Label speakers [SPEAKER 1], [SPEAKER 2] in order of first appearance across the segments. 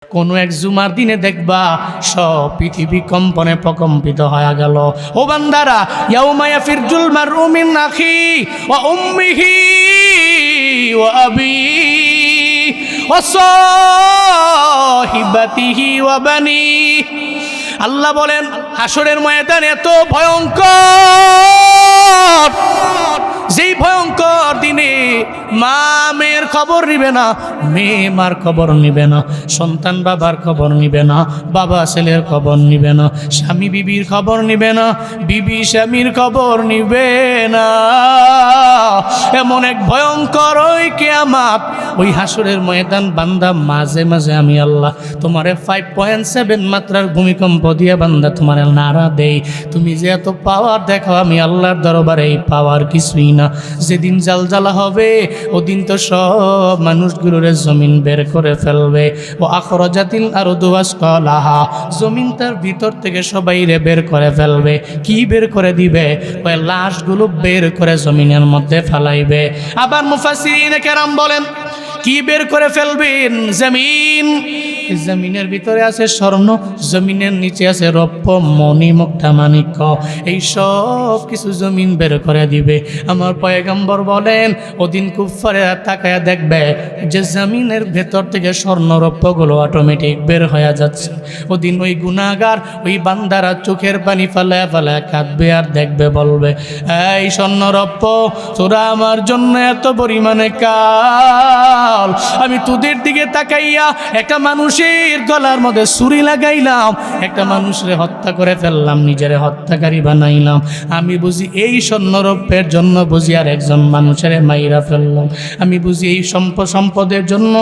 [SPEAKER 1] কোনো এক জুমার দিনে দেখবা সব পৃথিবী কম্পনে প্রকম্পিত হয়ে গেল। ও বান্দারা, ইয়াউমা ইয়াফিরুল মারউ মিন আখি ওয়া উম্মিহি ওয়া আবিহি ওয়া সাহিবাতিহি ওয়া বানি। আল্লাহ বলেন হাসরের ময়দান এত ভয়ঙ্কর, যেই ভয়ঙ্কর দিনে মা মেয়ের খবর নিবে না, মেয়ে মার খবর নিবে না, সন্তান বাবার খবর নিবে না, বাবা ছেলের খবর নিবে না, স্বামী বিবির খবর নিবে না, বিবি স্বামীর খবর নিবে না। এমন এক ভয়ঙ্কর ওই কিয়ামত, ওই হাসরের ময়দান বান্দা মাঝে মাঝে আমি আল্লাহ তোমারে 5.7 মাত্রার ভূমিকম্প দিয়ে বান্দা তোমার নাড়া দেই। তুমি যে এত পাওয়ার দেখো, আমি আল্লাহর দরবারে এই পাওয়ার কিছুই না। যেদিন জালজালা হবে ওদিন তো সব মানুষগুলোরে জমিন বের করে ফেলবে। ও আখরাজাতিল আরদু আসকালাহা, জমিন তার ভিতর থেকে সবাইরে বের করে ফেলবে। কি বের করে দিবে? ওই লাশগুলো বের করে জমিনের মধ্যে ফেলাইবে। আবার মুফাসসিরিনে কেরাম বলেন কি বের করে ফেলবেন? জমিন। জমিনের ভিতরে আছে স্বর্ণ, জমিনের নিচে আছে রৌপ্য, মণি, মুক্তা, মাণিক্য, এই সব কিছু জমিন বের করে দিবে। আমার পয়গম্বর বলেন ওদিন কুফারেরা তাকায়া দেখবে যে জমিনের ভেতর থেকে স্বর্ণ রৌপ্যগুলো অটোমেটিক বের হয়ে যাচ্ছে। ওদিন ওই গুনাহগার, ওই বান্দারা চোখের পানি ফালায় ফালায় কাঁদবে আর দেখবে, বলবে এই স্বর্ণ রৌপ্য তোরা আমার জন্য এত পরিমাণে কাল, আমি তোদের দিকে তাকাইয়া একটা মানুষের গলার মধ্যে ছুরি লাগাইলাম, একটা মানুষের হত্যা করে ফেললাম, নিজের হত্যাকারী বানাইলাম। আমি বুঝি এই স্বর্ণরৌপ্যের জন্য বুঝি আর একজন মানুষের মাইরা ফেললাম। আমি বুঝি এই সম্পদের জন্য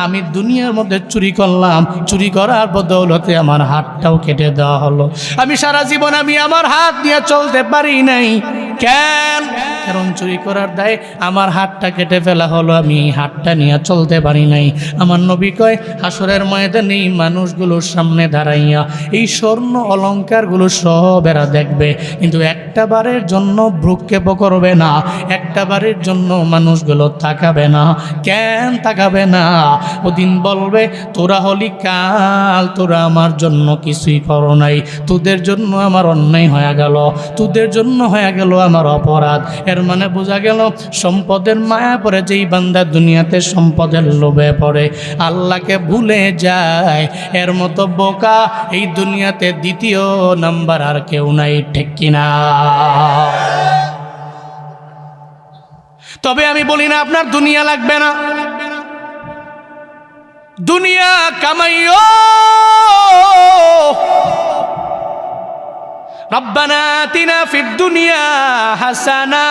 [SPEAKER 1] আমি দুনিয়ার মধ্যে চুরি করলাম, চুরি করার বদৌলতে আমার হাতটাও কেটে দেওয়া হলো। আমি সারা জীবন আমি আমার হাত নিয়ে চলতে পারি নাই। কেন? কারণ চুরি করার দায়ে আমার হাতটা কেটে ফেলা হলো, আমি এই হাতটা নিয়ে চলতে পারি নাই। আমার নবী কয় হাসরের ময়দানে এই মানুষগুলোর সামনে দাঁড়াইয়া এই স্বর্ণ অলঙ্কারগুলো সব এরা দেখবে, কিন্তু একটা বারের জন্য ভ্রুক্ষেপ করবে না, একটা বারের জন্য মানুষগুলো তাকাবে না। কেন তাকাবে না? ওদিন বলবে তোরা হলি কাল, তোরা আমার জন্য কিছুই করো নাই, তোদের জন্য আমার অন্যায় হয়ে গেল, তোদের জন্য হয়ে গেল আমার অপরাধ। এর মানে বোঝা গেল সম্পদের মায়া পড়ে যেই বান্দা দুনিয়াতে সম্পদের লোভে পড়ে আল্লাহকে ভুলে যায়, এর মতো বোকা এই দুনিয়াতে দ্বিতীয় নাম্বার আর কেউ নাই, ঠিক কিনা? তবে আমি বলি না আপনার দুনিয়া লাগবে না, দুনিয়া কামাইও। রব্বানা আতিনা ফিদ দুনিয়া হাসানা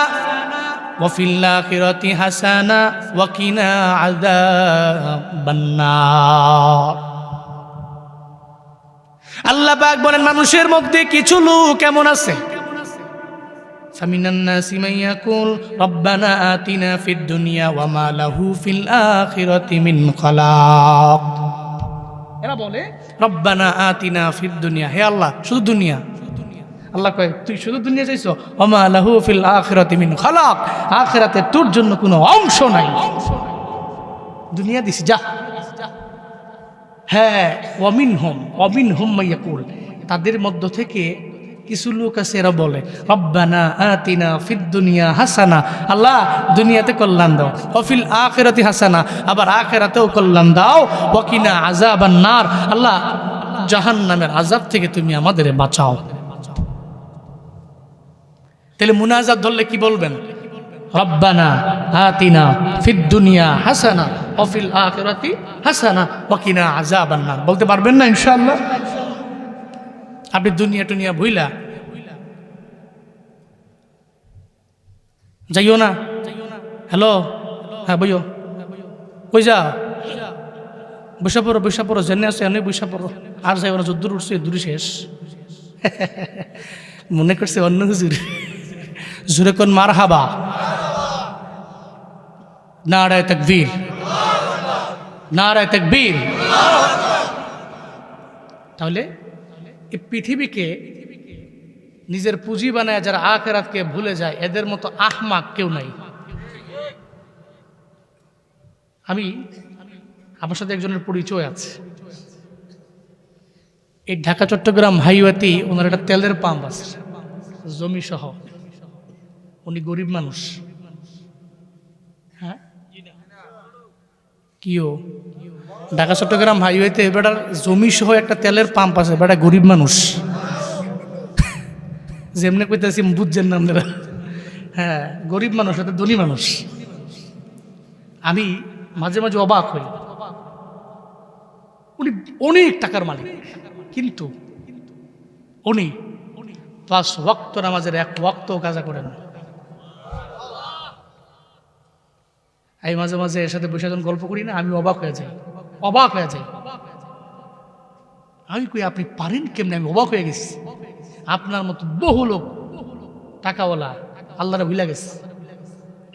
[SPEAKER 1] ওয়া ফিল আখিরাতি হাসানা ওয়া কিনা আযাবান নার। আল্লাহ পাক বলেন মানুষের মধ্যে কিছু লোক কেমন আছে, ফামিনান নাসি মান ইয়াকুল রব্বানা আতিনা ফিদ দুনিয়া ওয়া মা লাহু ফিল আখিরাতি মিন খালাক। এরা বলে রব্বানা আতিনা ফিদ দুনিয়া, হে আল্লাহ শুধু দুনিয়া। আল্লাহ কয় তুই শুধু দুনিয়া চাইছো, ওয়া মা লাহু ফিল আখিরাতি মিন খালাক, আখিরাতে তোর জন্য কোনো অংশ নাই, দুনিয়া দিছি যা। হ্যাঁ, ওয়ামিনহুম মান ইয়াকুল, তাদের মধ্য থেকে কিছু লোক আছে এরা বলে রব্বানা আতিনা ফিদ দুনিয়া হাসানা, আল্লাহ দুনিয়াতে কল্যাণ দাও, ওয়া ফিল আখিরাতি হাসানা, আবার আখিরাতেও কল্যাণ দাও, ওয়া কিনা আযাবান নার, আল্লাহ জাহান্নামের আযাব থেকে তুমি আমাদের বাঁচাও। তাহলে মুনাজাত ধরলে কি বলবেন? রব্বানা আতিনা ফিদ দুনিয়া হাসানা ওয়া ফিল আখিরাতি হাসানা ওয়া কিনা আযাবান নার। বলতে পারবেন না ইনশাআল্লাহ? আপনি দুনিয়া টুনিয়া ভুইলা যাইও না। হ্যালো, হ্যাঁ বইও, কই যা? বসে পড়ো, জেনে আছে এনে বসে পড়ো, আর যাইও না, যদ্দূর উঠছে দূরে শেষ। মনে করছে অন্য হুজুর। জোরে কোন মারহাবা, নারায়ে তাকবীর, নারায়ে তাকবীর। তাহলে এই পৃথিবীকে নিজের পুঁজি বানায় যারা আখিরাতকে ভুলে যায়, এদের মতো আহমাক কেউ নাই। আমি আমার সাথে একজনের পরিচয় আছে, এই ঢাকা চট্টগ্রাম হাইওয়েতে ওনার একটা তেলের পাম্প আছে, জমি সহ। উনি গরিব মানুষ। হ্যাঁ, কিও ঢাকা চট্টগ্রাম হাইওয়েতে বেটার জমি সহ একটা তেলের পাম্প আছে, বেটা গরিব মানুষ। যেমনি কইতেছি বুঝছেন না আপনারা? হ্যাঁ, গরিব মানুষ, এটা ধনী মানুষ। আমি মাঝে মাঝে অবাক হই, উনি অনেক টাকার মালিক, কিন্তু উনি 5 ওয়াক্ত নামাজের 1 ওয়াক্ত কাজা করেন। এই মাঝে মাঝে এর সাথে বসে যখন গল্প করি না, আমি অবাক হয়ে যাই। আমি কই আপনি পারেন কেমনে? আমি অবাক হয়ে গেছি। আপনার মতো বহু লোক টাকাওয়ালা আল্লাহরে ভুলে গেছে,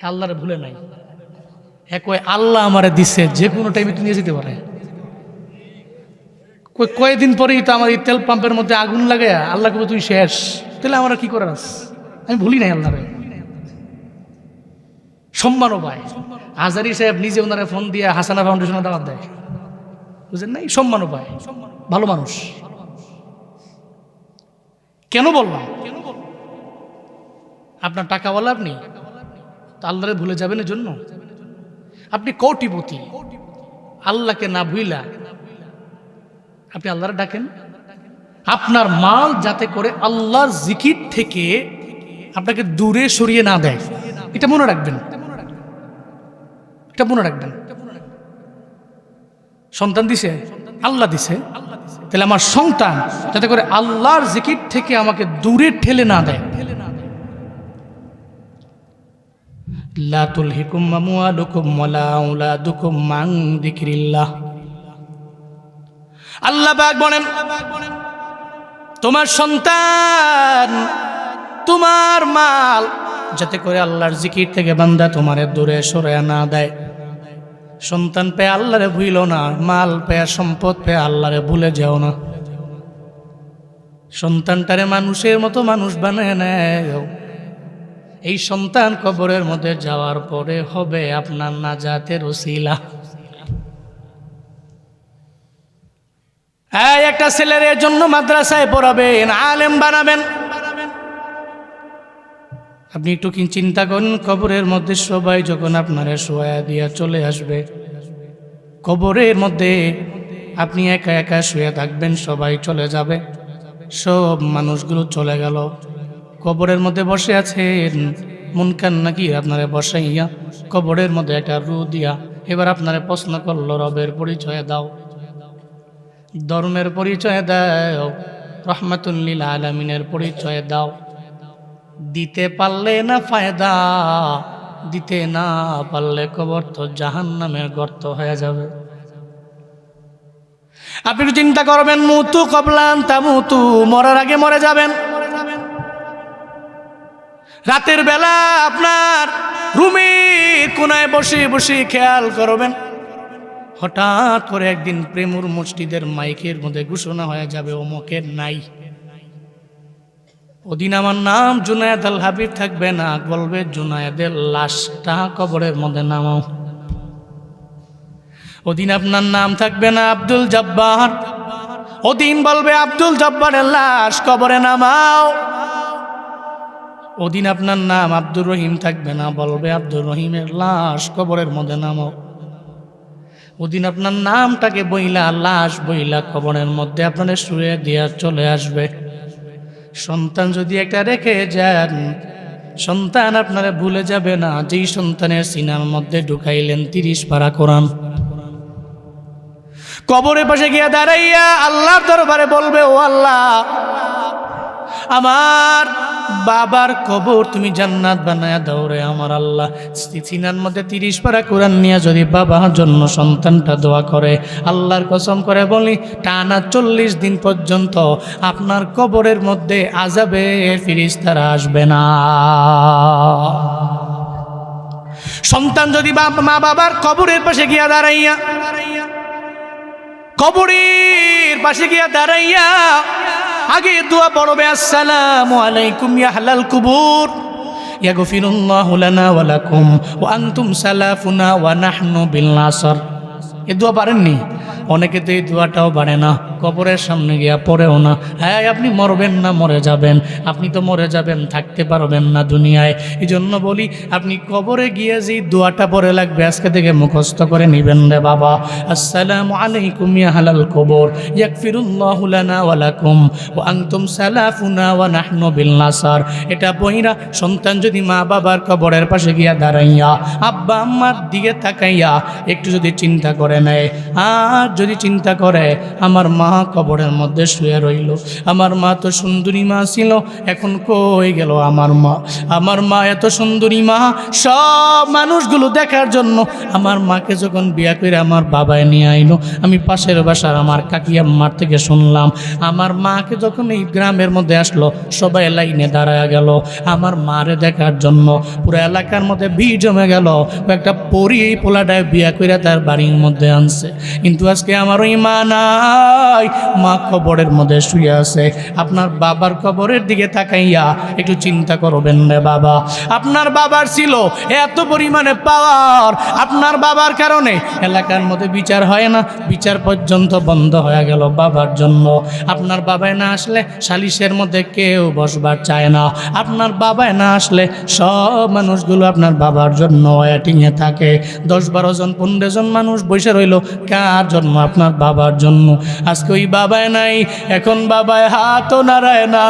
[SPEAKER 1] আল্লাহরে ভুলে নাই। হ্যাঁ, কয় আল্লাহ আমারে দিছে, যে কোনো টাইমে নিয়ে যেতে পারে। কয়েকদিন পরেই তো আমার এই তেল পাম্পের মধ্যে আগুন লাগে, আল্লাহ কবে তুই শেষ, তাহলে আমার কি করার আছে? আমি ভুলি নাই আল্লাহরে। সম্মানও পায়। আজারি সাহেব নিজে ওনারা ফোন দিয়ে হাসানা ফাউন্ডেশনে দাওয়াত দেয়, বুঝলেন না? সম্মানও পায়, ভালো মানুষ। কেন বললাম? আপনার টাকাওয়ালা, আপনি তো আল্লাহরে ভুলে যাবেন এর জন্য? আপনি কোটিপতি, আল্লাহকে না ভুইলা আপনি আল্লাহরে ডাকেন। আপনার মাল যাতে করে আল্লাহর জিকির থেকে আপনাকে দূরে সরিয়ে না দেয়, এটা মনে রাখবেন, এটা মনে রাখবেন। সন্তান দিছে আল্লাহ দিছে, তাহলে আমার সন্তান যাতে করে আল্লাহর জিকির থেকে আমাকে দূরে ঠেলে না দেয়। লা তুলহিকুম আমওয়ালুকুম ওয়ালা আওলাদুকুম আন যিকরিল্লাহ। আল্লাহ পাক বলেন, তোমার সন্তান, তোমার মাল যাতে করে আল্লাহর জিকির থেকে বান্দা তোমারে দূরে সরে না দেয়। সন্তান পেয়ে আল্লাহরে ভুইল না, মাল পেয়ে সম্পদ পেয়ে আল্লাহরে ভুলে যাও না। সন্তানটারে মানুষের মতো মানুষ বানায় নেয়। এই সন্তান কবরের মধ্যে যাওয়ার পরে হবে আপনার নাজাতের ওসিলা। একটা ছেলের জন্য মাদ্রাসায় পড়াবেন, আলেম বানাবেন। আপনি একটু কি চিন্তা করেন, কবরের মধ্যে সবাই যখন আপনারে শোয়া দিয়া চলে আসবে, কবরের মধ্যে আপনি একা একা শুয়ে থাকবেন, সবাই চলে যাবে, সব মানুষগুলো চলে গেল, কবরের মধ্যে বসে আছেন। মুনকার নাকির আপনারে বসাইয়া কবরের মধ্যে একটা রু দিয়া এবার আপনারে প্রশ্ন করলো, রবের পরিচয় দাও, ধর্মের পরিচয় দাও, রহমাতুল লিল আলামিনের পরিচয় দাও। দিতে পারলে না ফায়দা, দিতে না পারলে কবর তো জাহান্নামের গর্ত হয়ে যাবে। আপনি একটু চিন্তা করবেন, মুতু কবলান তামুতু, মরার আগে মরে যাবেন। রাতের বেলা আপনার রুমের কোনায় বসে বসে খেয়াল করবেন, হঠাৎ করে একদিন প্রেমুর মসজিদের মাইকের মধ্যে ঘোষণা হয়ে যাবে, অমুকের নাই। ওদিন আমার নাম জুনায়েদ আল হাবিব থাকবে না, বলবে জুনায়েদের লাশটা কবরের মধ্যে নামাও। ওদিন আপনার নাম থাকবে না আব্দুল জব্বার, ওদিন বলবে আব্দুল জব্বারের লাশ কবরে নামাও। ওদিন আপনার নাম আব্দুর রহিম থাকবে না, বলবে আব্দুর রহিমের লাশ কবরের মধ্যে নামাও। ওদিন আপনার নামটাকে বইলা, লাশ বইলা কবরের মধ্যে আপনাদের শুয়ে দিয়া চলে আসবে। সন্তান যদি একটা রেখে যান, সন্তান আপনারা ভুলে যাবে না, যেই সন্তানের সিনার মধ্যে ঢুকাইলেন 30 পারা কোরআন। কবরের পাশে গিয়া দাঁড়াইয়া আল্লাহর দরবারে বলবে, ও আল্লাহ, আমার বাবার কবর তুমি জান্নাত বানায়া দাও রে আমার আল্লাহ। সিনার মধ্যে 30 পারা কোরআন নিয়ে যদি বাবার জন্য সন্তানটা দোয়া করে, আল্লাহর কসম করে বলি, টানা 40 দিন পর্যন্ত আপনার কবরের মধ্যে আযাবের ফেরেশতারা আসবে না। সন্তান যদি মা বাবার কবরের পাশে গিয়া দাঁড়াইয়া, কবরের পাশে গিয়া দাঁড়াইয়া আগে দোয়া পড়বে, আসসালামু আলাইকুম ইয়া আহলাল কুবুর, ইয়াগফিরুল্লাহু লানা ওয়া লাকুম ওয়া আনতুম সালাফুনা ওয়া নাহনু বিল আসর। এই দোয়া পারেননি? অনেকে তো এই দোয়াটাও বাড়ে না, কবরের সামনে গিয়া পড়েও না। হ্যাঁ, আপনি মরবেন না, মরে যাবেন, আপনি তো মরে যাবেন, থাকতে পারবেন না দুনিয়ায়। এই জন্য বলি, আপনি কবরে গিয়ে যে দোয়াটা পড়ে লাগবে আজকে থেকে মুখস্থ করে নেবেন রে বাবা। আসসালামু আলাইকুম ইয়া আহলাল কবর, ইয়াগফিরুল্লাহু লানা ওয়া লাকুম ওয়া আনতুম সালাফুনা ওয়া নাহনু বিল নাসার। এটা বইরা সন্তান যদি মা বাবার কবরের পাশে গিয়া দাঁড়াইয়া আব্বা আম্মার দিকে তাকাইয়া একটু যদি চিন্তা করে নেয়, আর যদি চিন্তা করে আমার মা কবরের মধ্যে শুয়ে রইল, আমার মা তো সুন্দরী মা ছিল, এখন কই গেল আমার মা? আমার মা এত সুন্দরী মা, সব মানুষগুলো দেখার জন্য আমার মাকে যখন বিয়া করে আমার বাবায় নিয়ে আইলো, আমি পাশের বাসার আমার কাকি আম্মার থেকে শুনলাম, আমার মাকে যখন এই গ্রামের মধ্যে আসলো সবাই লাইনে দাঁড়ায় গেল আমার মারে দেখার জন্য। পুরো এলাকার মধ্যে ভিড় জমে গেল। একটা পরি এই পোলাটায় বিয়া করে তার বাড়ির মধ্যে আনছে। কিন্তু আজকে আমার ওই মা নাই, মা কবরের মধ্যে শুয়ে আছে। আপনার বাবার কবরের দিকে তাকাইয়া একটু চিন্তা করবেন রে বাবা। আপনার বাবার ছিল এত পরিমাণে পাওয়ার, আপনার বাবার কারণে এলাকার মধ্যে বিচার হয় না, বিচার পর্যন্ত বন্ধ হয়ে গেল বাবার জন্য। আপনার বাবায় না আসলে সালিশের মধ্যে কেউ বসবার চায় না। আপনার বাবায় না আসলে সব মানুষগুলো আপনার বাবার জন্য ওয়েটিংয়ে থাকে। 10-12 জন 15 জন মানুষ বসে রইল কার জন্য? আপনার বাবার জন্য। আজকে ওই বাবায় নাই, এখন বাবায় হাতও নাড়ায় না।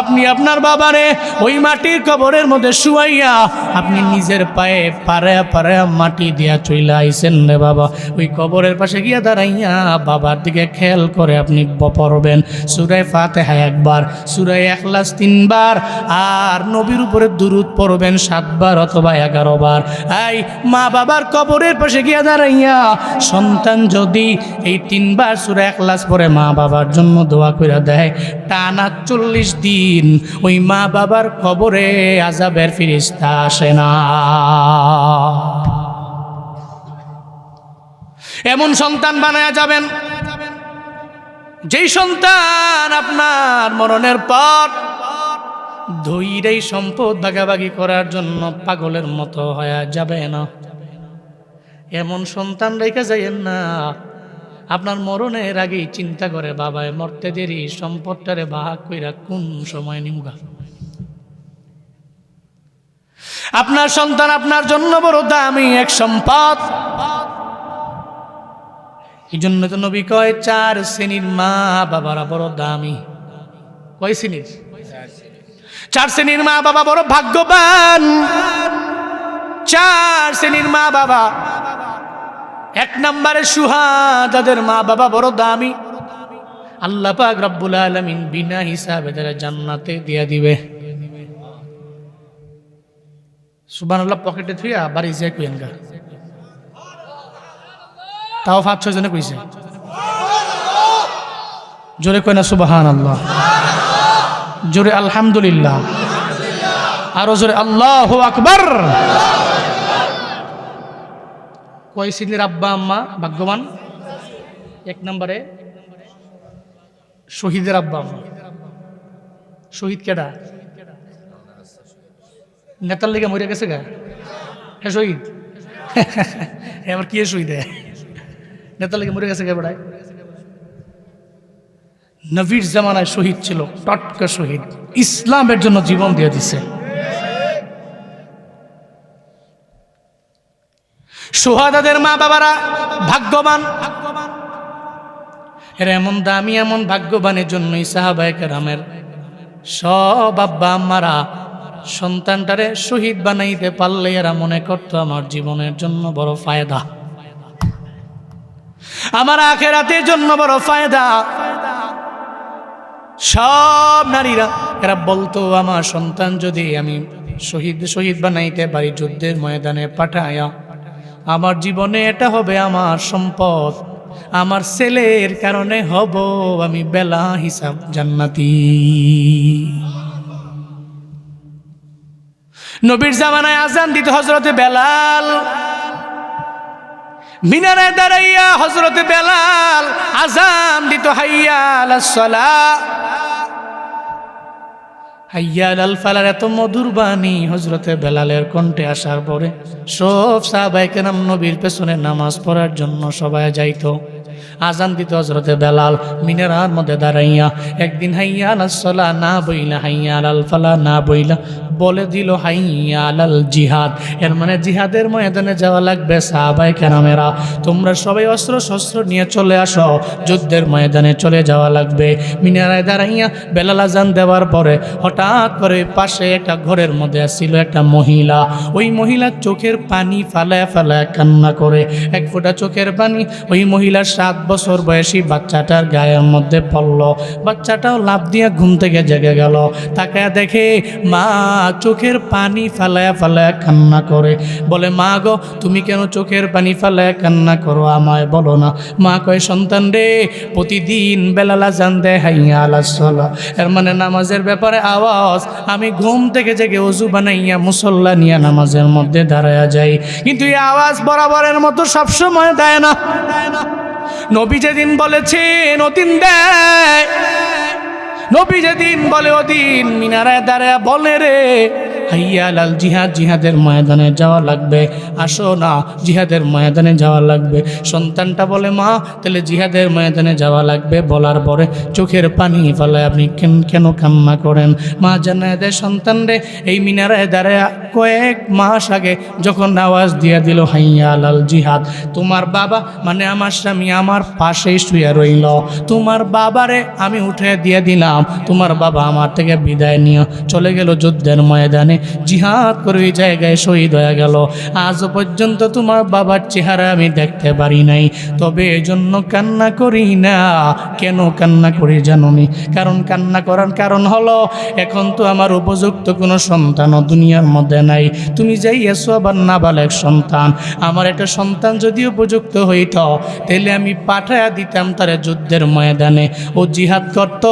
[SPEAKER 1] আপনি আপনার বাবারে ওই মাটির কবরের মধ্যে শুয়াইয়া আপনি নিজের পায়ে পাড়ায়া পাড়ায়া মাটি দিয়া চইলা আইছেন রে বাবা। ওই কবরের পাশে গিয়া দাঁড়াইয়া বাবার দিকে খেয়াল করে আপনি পড়বেন সূরা ফাতিহা একবার, সূরা ইখলাস 3 বার, আর নবীর উপরে দুরূদ পড়বেন 7 বার অথবা 11 বার। এই মা বাবার কবরের পাশে গিয়া দাঁড়াইয়া সন্তান যদি এই 3 বার সূরা ইখলাস পড়ে মা বাবার জন্য দোয়া করে দেয়, টানা 40 দিন ওই মা বাবার কবরে আযাবের ফেরেশতা আসে না। এমন সন্তান বানায়া যাবেন যেই সন্তান আপনার মরণের পর ধৈর্যই সম্পদ ভাগাভাগি করার জন্য পাগলের মতো হয়ে যাবে না। এমন সন্তান রেখে যাইয়েন না আপনার মরণের আগেই চিন্তা করে বাবায় মরতে দেরি, সম্পদটারে ভাগ কইরা কোন সময় নিমগা। আপনার সন্তান আপনার জন্য বড় দামি এক সম্পদ। এই জন্য তো নবী কয় 4 শ্রেণীর মা বাবারা বড় দামি। কয় শ্রেণীর? 4 শ্রেণীর মা বাবা বড় ভাগ্যবান। 4 শ্রেণীর মা বাবা। 1 নম্বরে সুহাদাদের মা বাবা বড় দামি। আল্লাহ পাক রব্বুল আলামিন বিনা হিসাবে তারা জান্নাতে দিয়ে দিবে। সুবহানাল্লাহ পকেটে থুইয়া বাড়ি যায় কইেন গা। তাও 5-6 জনে কইছে। জোরে কয় না সুবহানাল্লাহ, জোরে আলহামদুলিল্লাহ, আরো জোরে আল্লাহু আকবার। কয় শ্রেণীর আব্বা আম্মা ভাগ্যবান? 1 নম্বরে শহীদের আব্বা আম্মা। শহীদ কেডা? নেতার লেগে মরে গেছে গা, হ্যাঁ শহীদ। এবার কি শহীদ? নেতার লেগে মরে গেছে গা বেড়ায়। নবীর জামানায় শহীদ ছিল, টটকা শহীদ, ইসলামের জন্য জীবন দিয়ে দিছে। সুহাদাদের মা বাবারা ভাগ্যবান। এরা এমন দামি এমন ভাগ্যবানের জন্যই সাহাবায়ে কেরামের সব আব্বা আম্মারা সন্তানটারে শহীদ বানাইতে পারলে এরা মনে করতো আমার জীবনের জন্য বড় ফায়দা, আমার আখিরাতের জন্য বড় ফায়দা। সব নারীরা এরা বলতো আমার সন্তান যদি আমি শহীদ বানাইতে পারি যুদ্ধের ময়দানে পাঠায়া, আমার জীবনে এটা হবে আমার সম্পদ, আমার ছেলের কারণে হব আমি বেলা হিসাব জান্নাতি। নবীর জামানায় আজান দিত হযরতে বেলাল, মিনারে দাঁড়াইয়া হযরতে বেলাল আজান দিত হাইয়া আলাস সালাহ। হাইয়া আলাল ফালার এত মধুর বাণী হযরতে বেলালের কণ্ঠে আসার পরে সব সাহাবায়ে কেরাম নবীর পেছনে নামাজ পড়ার জন্য সবাই যাইতো। আজান দিত হযরতে বেলাল মিনারার মধ্যে দাঁড়াইয়া। একদিন হাইয়া আলাস সালাহ না বইলা হাইয়া আলাল ফালাহ না বইলা বলে দিল হাইয়া আলাল জিহাদ। এর মানে জিহাদের ময়দানে যাওয়া লাগবে। সাহাবায়ে কেরামেরা তোমরা সবাই অস্ত্র শস্ত্র নিয়ে চলে আসো, যুদ্ধের ময়দানে চলে যাওয়া লাগবে। মিনারায় দাঁড়াইয়া বেলাল আজান দেওয়ার পরে হঠাৎ করে পাশে একটা ঘরের মধ্যে আসছিল একটা মহিলা। ওই মহিলার চোখের পানি ফালায় ফালায় কান্না করে। এক ফোঁটা চোখের পানি ওই মহিলার 7 বছর বয়সী বাচ্চাটার গায়ের মধ্যে পড়ল। বাচ্চাটাও লাফ দিয়ে ঘুম থেকে জেগে গেল। তাকায় দেখে মা চোখের পানি ফালায়া ফালায়া কান্না করে। বলে মা গো তুমি কেন চোখের পানি ফালায়া কান্না করো, আমায় বলো না। মা কয় সন্তান রে, প্রতিদিন বেলাল আযান দেয় হাইয়া আলাস সালাহ, এর মানে নামাজের ব্যাপারে আওয়াজ। আমি ঘুম থেকে জেগে ওযু বানাইয়া মুসল্লা নিয়ে নামাজের মধ্যে দাঁড়ায়া যাই, কিন্তু এই আওয়াজ বরাবরের মতো সবসময় দেয় না। নবী যেদিন বলেছেন ওদিন দেয়, নবী যেদিন বলে ওদিন মিনারায় দাঁড়ায় বলে রে হাইয়া আলাল জিহাদ, জিহাদের ময়দানে যাওয়া লাগবে, আসো না জিহাদের ময়দানে যাওয়া লাগবে। সন্তানটা বলে মা তাহলে জিহাদের ময়দানে যাওয়া লাগবে। বলার পরে চোখের পানি ফেলায় আপনি কেন কান্না করেন? মা জানায় দেয় সন্তান রে এই মিনারায় দাঁড়ায় কয়েক মাস আগে যখন আওয়াজ দিয়ে দিল হাইয়া আলাল জিহাদ, তোমার বাবা মানে আমার স্বামী আমার পাশেই শুয়ে রইল। তোমার বাবারে আমি উঠে দিয়ে দিলাম, তোমার বাবা আমার থেকে বিদায় নিয়ে চলে গেল যুদ্ধের ময়দানে, জিহাদ করে ওই জায়গায় শহীদ হয়ে গেল। আজও পর্যন্ত তোমার বাবার চেহারা আমি দেখতে পারি নাই, তবে এজন্য কান্না করি না। কেন কান্না করি জানোনি? কারণ কান্না করার কারণ হলো এখন তো আমার উপযুক্ত কোনো সন্তানও দুনিয়ার মধ্যে নাই। তুমি যাইয়াছো আবার নাবালেগ সন্তান, আমার একটা সন্তান যদি উপযুক্ত হইত তাহলে আমি পাঠায়া দিতাম তারে যুদ্ধের ময়দানে, ও জিহাদ করত,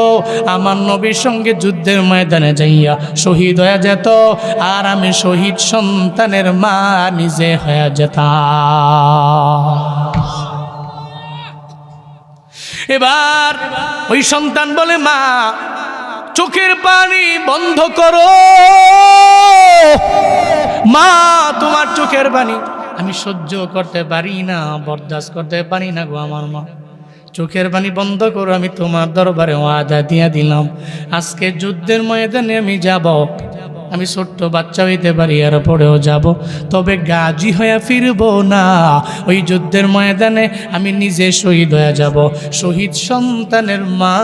[SPEAKER 1] আমার নবীর সঙ্গে যুদ্ধের ময়দানে যাইয়া শহীদ হয়ে যেত, আর আমি শহীদ সন্তানের মা নিজে হয়ে যেতাম। এবার ওই সন্তান বলে মা চোখের পানি বন্ধ করো, মা তোমার চোখের পানি আমি সহ্য করতে পারি না, বরদাস্ত করতে পারি না গো আমার মা, চোখের পানি বন্ধ করো। আমি তোমার দরবারে ওয়াদা দিয়ে দিলাম আজকে যুদ্ধের ময়দানে আমি যাব, আমি ছোট্ট বাচ্চা হইতে পারি এর পরেও যাব, তবে গাজী হয়ে ফিরব না। ওই যুদ্ধের ময়দানে আমি নিজে শহীদ হয়ে যাব, শহীদ সন্তানের মা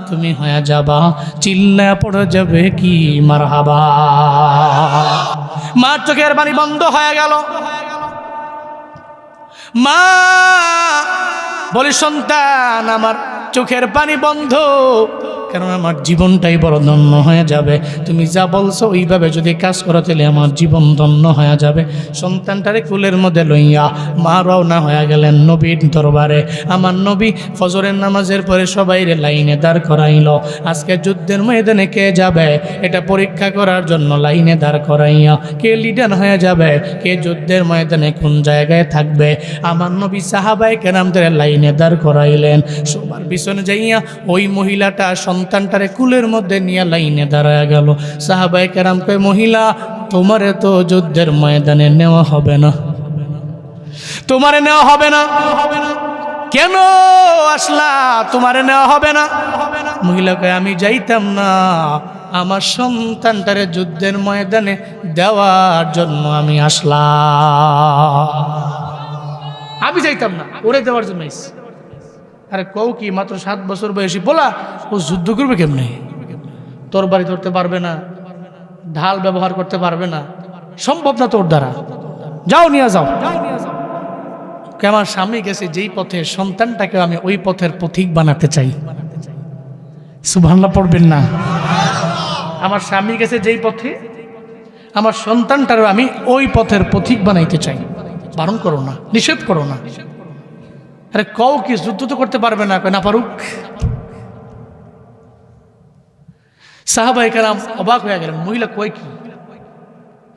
[SPEAKER 1] তুমি হয়ে যাবা। চিল্লা পড়ে যাবে কি মারহাবা। মা চোখের পানি বন্ধ হয়ে গেল। মা বলে সন্তান আমার চোখের পানি বন্ধ, কারণ আমার জীবনটাই বড় ধন্য হয়ে যাবে। তুমি যা বলছো ওইভাবে যদি কাজ করো তাহলে আমার জীবন ধন্য হয়ে যাবে। সন্তানটারে কুলের মধ্যে লইয়া মা রওনা হয়ে গেলেন নবীর দরবারে। আমার নবী ফজরের নামাজের পরে সবাইরে লাইনে দাঁড় করাইল। আজকে যুদ্ধের ময়দানে কে যাবে এটা পরীক্ষা করার জন্য লাইনে দাঁড় করাইয়া কে লিডার হয়ে যাবে, কে যুদ্ধের ময়দানে কোন জায়গায় থাকবে, আমার নবী সাহাবায়ে কেরামদের লাইনে দাঁড় করাইলেন। সবার পিছনে যাইয়া ওই মহিলাটা সন্তানটারে কুলের মধ্যে নিয়ে লাইনে দাঁড়ায় গেল। সাহাবায়ে কেরাম কয় মহিলা তোমারে তো যুদ্ধের ময়দানে নেওয়া হবে না, তোমারে নেওয়া হবে না, কেন আসলা? তোমারে নেওয়া হবে না। মহিলা কয় আমি যাইতাম না, আমার সন্তানটারে যুদ্ধের ময়দানে দেওয়ার জন্য আমি আসলাম, আমি যাইতাম না, ওরে দেওয়ার জন্য। আরে কও কি, মাত্র 7 বছর বয়সী বলা, ও যুদ্ধ করবে কেমনে? তরবারি ধরতে পারবে না, ঢাল ব্যবহার করতে পারবে না, সম্ভব না তোর দ্বারা, যাও নিয়ে যাও। আমার স্বামী গেছে যেই পথে, সন্তানটাকে আমি ওই পথের পথিক বানাতে চাই। সুবহানাল্লাহ পড়বেন না? আমার স্বামী গেছে যেই পথে, আমার সন্তানটারও আমি ওই পথের পথিক বানাইতে চাই। বারণ করো না, নিষেধ করো না। আরে কও কি, যুদ্ধ তো করতে পারবে না, না পারুক। সাহাবায়ে কেরাম অবাক হয়ে গেলেন, মহিলা কয় কি?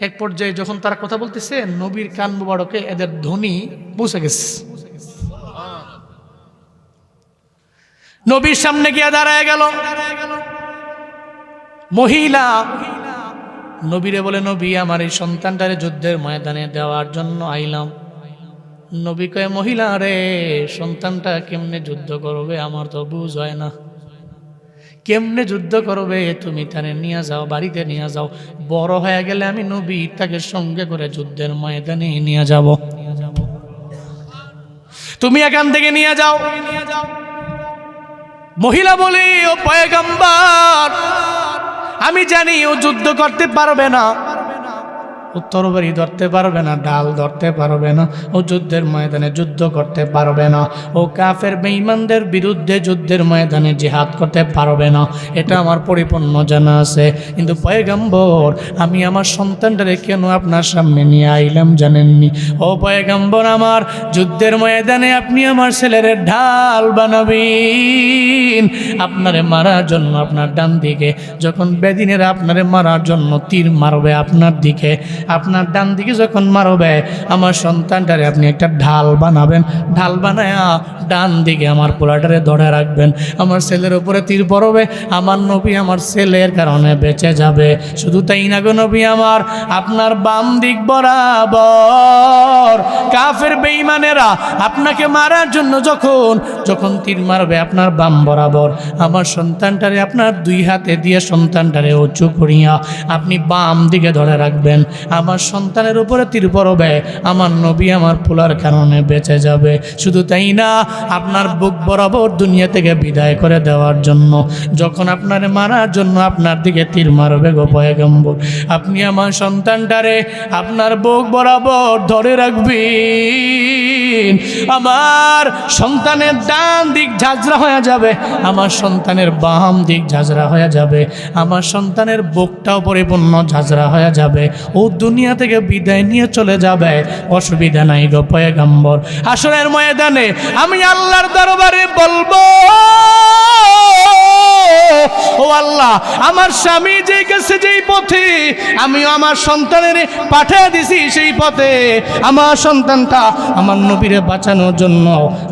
[SPEAKER 1] এক পর্যায়ে যখন তারা কথা বলতেছে নবীর কান মুবারকে এদের ধ্বনি পৌঁছে গেছে। নবীর সামনে গিয়ে দাঁড়ায় গেল। মহিলা নবীরে বলে, নবী আমার এই সন্তানটারে যুদ্ধের ময়দানে দেওয়ার জন্য আইলাম। নবী কয়, মহিলা রে, সন্তানটা কেমনে যুদ্ধ করবে আমার তো বুঝ হয় না। কেমনে যুদ্ধ করবে? তুমি তারে নিয়ে যাও, বাড়িতে নিয়ে যাও, বড় হয়ে গেলে আমি নবী তাকে সঙ্গে করে যুদ্ধের ময়দানে নিয়ে যাব। তুমি এখান থেকে নিয়ে যাও। মহিলা বলি, ও পয়গম্বর, আমি জানি ও যুদ্ধ করতে পারবে না, ও তরবারি ধরতে পারবে না, ডাল ধরতে পারবে না, ও যুদ্ধের ময়দানে যুদ্ধ করতে পারবে না, ও কাফের বেঈমানদের বিরুদ্ধে যুদ্ধের ময়দানে জিহাদ করতে পারবে না, এটা আমার পরিপূর্ণ জানা আছে। কিন্তু পয়গম্বর, আমি আমার সন্তানটারে কেন আপনার সামনে নিয়ে আইলাম জানেননি? ও পয়গম্বর আমার, যুদ্ধের ময়দানে আপনি আমার ছেলের ঢাল বানাবেন। আপনারে মারার জন্য আপনার ডান দিকে যখন বেদিনেরা আপনারে মারার জন্য তীর মারবে আপনার দিকে, আপনার ডান দিকে যখন মারবে, আমার সন্তানটারে আপনি একটা ঢাল বানাবেন। ঢাল বানায়া ডান দিকে আমার পোলাটারে ধরে রাখবেন। আমার ছেলের উপরে তীর পড়বে, আমার নবী আমার ছেলের কারণে বেঁচে যাবে। শুধু তাই না গো নবী আমার, আপনার বাম দিক বরাবর কাফের বেঈমানেরা আপনাকে মারার জন্য যখন তীর মারবে, আপনার বাম বরাবর আমার সন্তানটারে আপনার দুই হাতে দিয়ে সন্তানটারে উঁচু করিয়া আপনি বাম দিকে ধরে রাখবেন। আমার সন্তানের উপরে তীর পড়বে, আমার নবী আমার পোলার কারণে বেঁচে যাবে। শুধু তাই না, আপনার বুক বরাবর দুনিয়া থেকে বিদায় করে দেওয়ার জন্য যখন আপনারে মারার জন্য আপনার দিকে তীর মারবে গো পয়গম্বর, আপনি আমার সন্তানটারে আপনার বুক বরাবর ধরে রাখবেন। আমার সন্তানের ডান দিক ঝাঁঝরা হয়ে যাবে, আমার সন্তানের বাম দিক ঝাঁঝরা হয়ে যাবে, আমার সন্তানের বুকটাও পরিপূর্ণ ঝাঁঝরা হয়ে যাবে। ও দুনিয়া থেকে বিদায় নিয়ে চলে যাবে, অসুবিধা নাই গো পয়গম্বর। হাসরের ময়দানে আমি আল্লাহর দরবারে বলবো, ও আল্লাহ, আমার স্বামী যে গেছে যেই পথে আমিও আমার সন্তানের পাঠিয়ে দিছি, সেই পথে আমার সন্তানটা আমার নবীরে বাঁচানোর জন্য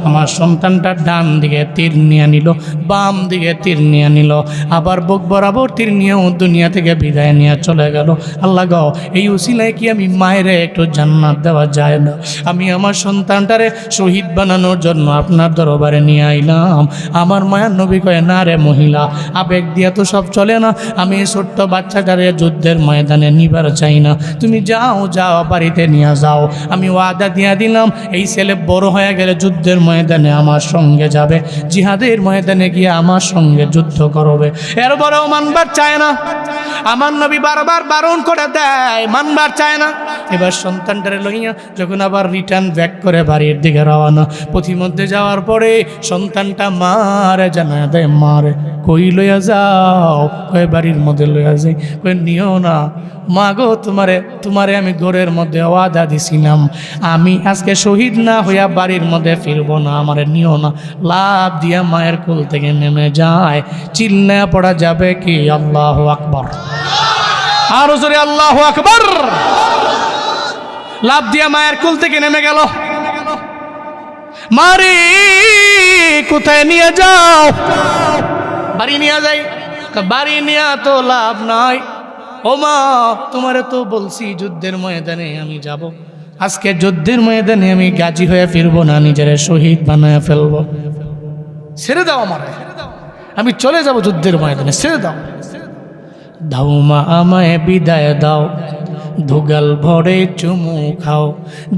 [SPEAKER 1] আমার সন্তানটা ডান দিকে তীর নিয়ে নিল, বাম দিকে তীর নিয়ে নিল, আবার বুক বরাবর তীর নিয়েও দুনিয়া থেকে বিদায় নিয়ে চলে গেল। আল্লাহ গো, এই উসিলায় কি আমি মায়েরে একটু জান্নাত দেওয়া যায় না? আমি আমার সন্তানটারে শহীদ বানানোর জন্য আপনার দরবারে নিয়ে আইলাম। আমার মায়ের নবী কয়, না রে মহিলা, আবেগ দিয়া তো সব চলে না, আমি এই ছোট্ট বাচ্চাটারে যুদ্ধের ময়দানে নিবার চাই না, তুমি যাও যাও বাড়িতে নিয়ে যাও। আমি ওয়াদা দিয়া দিলাম, এই ছেলে বড় হয়ে গেলে যুদ্ধের ময়দানে আমার সঙ্গে যাবে, জিহাদের ময়দানে গিয়ে আমার সঙ্গে যুদ্ধ করবে। এরপরেও মানবার চায় না, আমার নবী বারবার বারণ করে দেয়, মানবার চায় না। এবার সন্তানটারে লইয়া যখন আবার রিটার্ন ব্যাক করে বাড়ির দিকে রওনা, পথিমধ্যে যাওয়ার পরে সন্তানটা মারে জানা দেয়, মারে কই লইয়া যাও? কয়ে বাড়ির মধ্যে লইয়া যাই। কয়ে নিও না মা গো, তোমারে আমি ঘরের মধ্যে ওয়াদা দিছিলাম, আমি আজকে শহীদ না হইয়া বাড়ির মধ্যে ফিরবো না, আমারে নিও না। লাভ দিয়া মায়ের কোল থেকে নেমে যায়। চিল্লায়া পড়া যাবে কি আল্লাহু আকবার? আরো জোরে আল্লাহু আকবার। লাভ দিয়া মায়ের কোল থেকে নেমে গেল। মারে কোথায় নিয়ে যাও? বাড়ি নিয়ে যাই। বাড়ি নিয়ে তো লাভ নাই। ও মা, তোমারে তো বলছি যুদ্ধের ময়দানে আমি যাব, আজকে যুদ্ধের ময়দানে আমি গাজী হয়ে ফিরবো না, নিজের শহীদ বানায় ফেলবো। ছেড়ে দাও আমার, আমি চলে যাব যুদ্ধের ময়দানে, ছেড়ে দাও। দাও মা আমায় বিদায় দাও, ধুগাল ভরে চুমু খাও,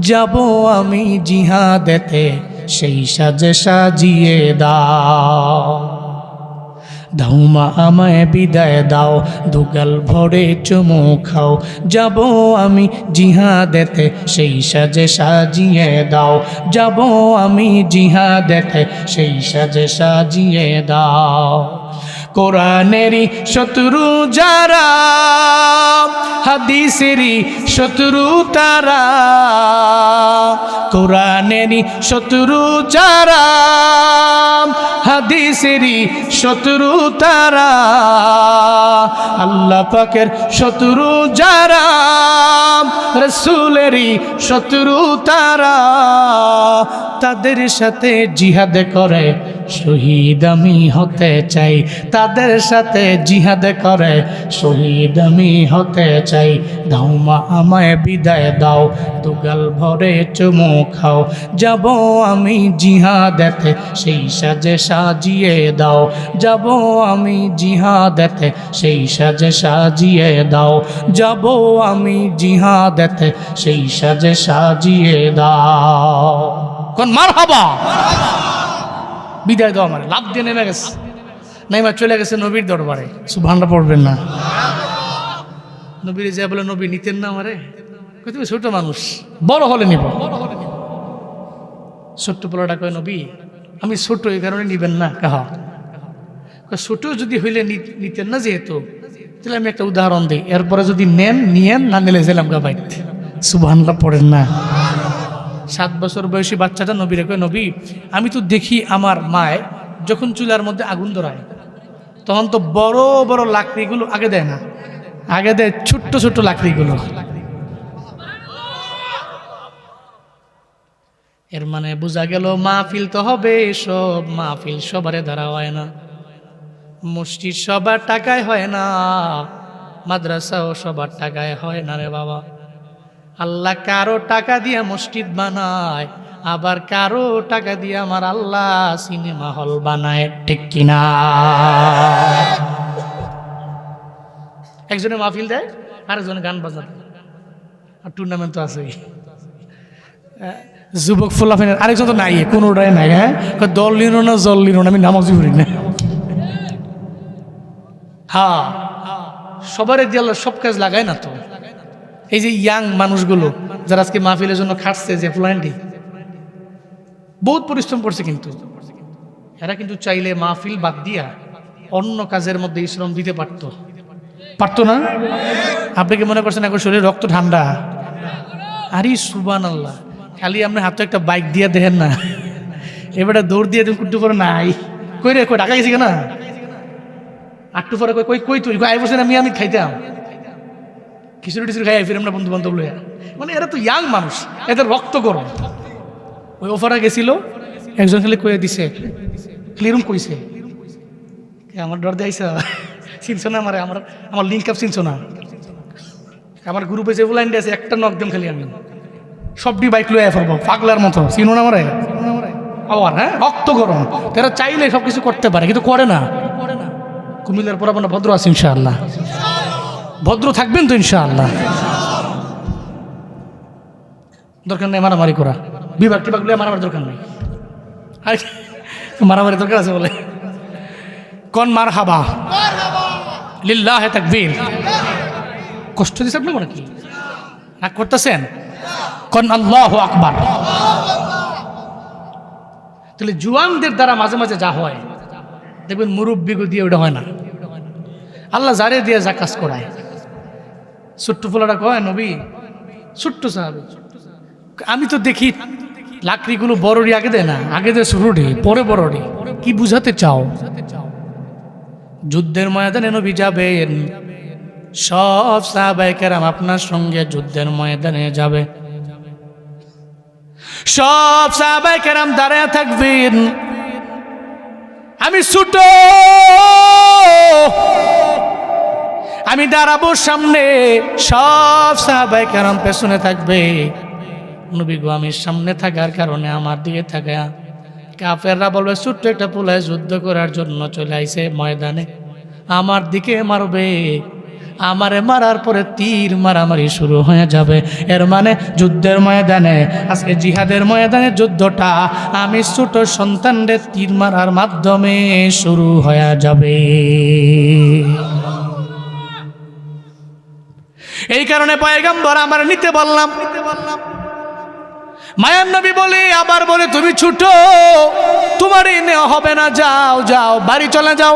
[SPEAKER 1] যাব আমি জিহাদেতে, সেই সাজে সাজিয়ে দাও। দাও মা আমায় বিদায় দাও, ধুগাল ভরে চুমু খাও, যাব আমি জিহাদেতে, সেই সাজে সাজিয়ে দাও, যাব আমি জিহাদেতে, সেই সাজে সাজিয়ে দাও। কোরআনেরই শত্রু যারা, হাদিসেরই শত্রু তারা, কোরআনেরই শত্রু যারা, হাদিসেরই শত্রু তারা, আল্লাহ পাকের শত্রু যারা, রাসূলেরই শত্রু তারা, তাদের সাথে জিহাদ করে শহীদ আমি হতে চাই, তাদের সাথে জিহাদ করে শহীদ আমি হতে চাই। দাও মা আমায় বিদায় দাও, দুগাল ভরে চুমু খাও, যাব আমি জিহাদেতে সেই সাজে সাজিয়ে দাও, যাব আমি জিহাদেতে সেই সাজে সাজিয়ে দাও, যাব আমি জিহাদেতে সেই সাজে সাজিয়ে দাও। কোন মারহাবা, বিদায় দাও আমার। লাভ দিয়ে নেমে গেছে, নাইমা চলে গেছে নবীর দরবারে। সুবহানাল্লাহ পড়বেন না? নবীর যা বলে, নবী নিতেন না আমারে? তুমি ছোট মানুষ, বড় হলে নিব। ছোট্ট পোলাটা কয়, নবী আমি ছোট, এই কারণে নিবেন না? কাহা ছোট যদি হইলে নিতেন না, যেহেতু তাহলে আমি একটা উদাহরণ দিই, এরপরে যদি নিয়েন না নিলে জেলাম গা বাইত। সুবহানাল্লাহ পড়েন না? 7 বছর বয়সী বাচ্চাটা নবীরে কয়, নবী আমি তো দেখি আমার মায় যখন চুলার মধ্যে আগুন ধরায় তখন তো বড় বড় লাকড়িগুলো আগে দেয় না, আগে দেয় ছোট্ট ছোট্ট লাকড়িগুলো। এর মানে বোঝা গেল মাহফিল তো হবে সব, মাহফিল সবারে দ্বারা হয় না, মসজিদ সবার টাকায় হয় না, মাদ্রাসাও সবার টাকায় হয় না রে বাবা। আল্লাহ কারো টাকা দিয়ে মসজিদ বানায়, আবার কারো টাকা দিয়ে আমার আল্লাহ সিনেমা হল বানায়, ঠিক কিনা? একজনে মাহফিল দেয়, আরেকজনে গান বাজায়, আর টুর্নামেন্ট তো আছেই। যুবক ফুলাফেনের আরেকজন তো নাই, কোনোটাই নাই। হ্যাঁ, দল নিল না জল নিল না, আমি নামাজই পড়ি না। হ্যাঁ, সবারই দিয়ে আল্লাহ সব কাজ লাগায় না তো। এই যে ইয়াং মানুষগুলো যারা আজকে মাহফিলের জন্য খাটছে, যে ফুলান্ডি বহুত পরিশ্রম করছে, কিন্তু এরা কিন্তু চাইলে মাহফিল বাদ দিয়া অন্য কাজের মধ্যে শ্রম দিতে পারতো না? আপনি কি মনে করছেন এখন শরীরে রক্ত ঠান্ডা? আরে সুবহানাল্লাহ, খালি আপনি হাতে একটা বাইক দিয়ে দেখেন না, এবারে দৌড় দিয়ে তুমি কুট্টু করে নাই কই রে, কই ঢাকা গেছি কেনা আটটু পরে কই কই তুই আই বসে আমি খাইতাম খিচুড়ি টিচুড়ি খাই ফিরে আমরা বন্ধু বান্ধব লইয়া। মানে এরা তো ইয়াং মানুষ, এদের রক্ত গরম। ওই অফারে গেছিল, একজন খালি কয়ে দিছে, ক্লিরুম কইছে, আমার ডর দিয়ে আইসা চিনছো না আমার, আমার লিঙ্ক আপ চিনছো না? আমার গ্রুপে যে লাইন আছে একটা নক দেম খালি, আমি সবটি বাইক লয়ে ফেলবো পাগলার মতো, চিনো না আমারে? আবার হ্যাঁ, রক্ত গরম। তারা চাইলে সব কিছু করতে পারে, কিন্তু করে না। কুমিল্লার পর আপনার ভদ্র আছে ইনশাআল্লাহ, ভদ্র থাকবেন তো ইনশাআল্লাহ। দরকার নেই মারামারি করা, বিভাগ টিভাগ মারামারি দরকার নেই। মারামারি দরকার আছে বলে কোন মারহাবা, লিল্লাহে তাকবীর। কষ্ট দিচ্ছে আপনি মনে কি রাগ করতেছেন? কোন আল্লাহু আকবার। তাহলে জুয়ানদের দ্বারা মাঝে মাঝে যা হয় দেখবেন মুরব্বিগো দিয়ে ওটা হয় না। আল্লাহ যারে দিয়ে যা কাজ করায়। ছোট্ট ফুলাটা কয়, নবী ছোট্ট সাহাবী, আমি তো দেখি লাকড়িগুলো বড়ডি আগে দেয় না, আগে দেয় ছোটডি পরে বড়ডি। কি বুঝাতে চাও? যুদ্ধের ময়দানে নবী যাবেন, সব সাহাবায়ে কেরাম আপনার সঙ্গে যুদ্ধের ময়দানে যাবে, সব সাহাবায়ে কেরাম দাঁড়ায় থাকবেন, আমি ছোট, আমি দাঁড়াবো সামনে, সব সাহাবায়ে কেরাম পেছনে থাকবে। নবী গো আমি সামনে থাকার কারণে আমার দিকে থাকা কাফেররা বলবে, ছোট্ট একটা পোলায় যুদ্ধ করার জন্য চলে আইছে ময়দানে, আমার দিকে মারবে, আমারে মারার পরে তীর মারামারি শুরু হয়ে যাবে। এর মানে যুদ্ধের ময়দানে, আজকে জিহাদের ময়দানে যুদ্ধটা আমি ছোট সন্তানদের তীর মারার মাধ্যমে শুরু হয়ে যাবে। এই কারণে পয়গম্বর আমার নিতে বললাম। মায়ার নবী বলে, আবার বলে তুমি ছোট, তোমার নেওয়া হবে না, যাও যাও বাড়ি চলে যাও।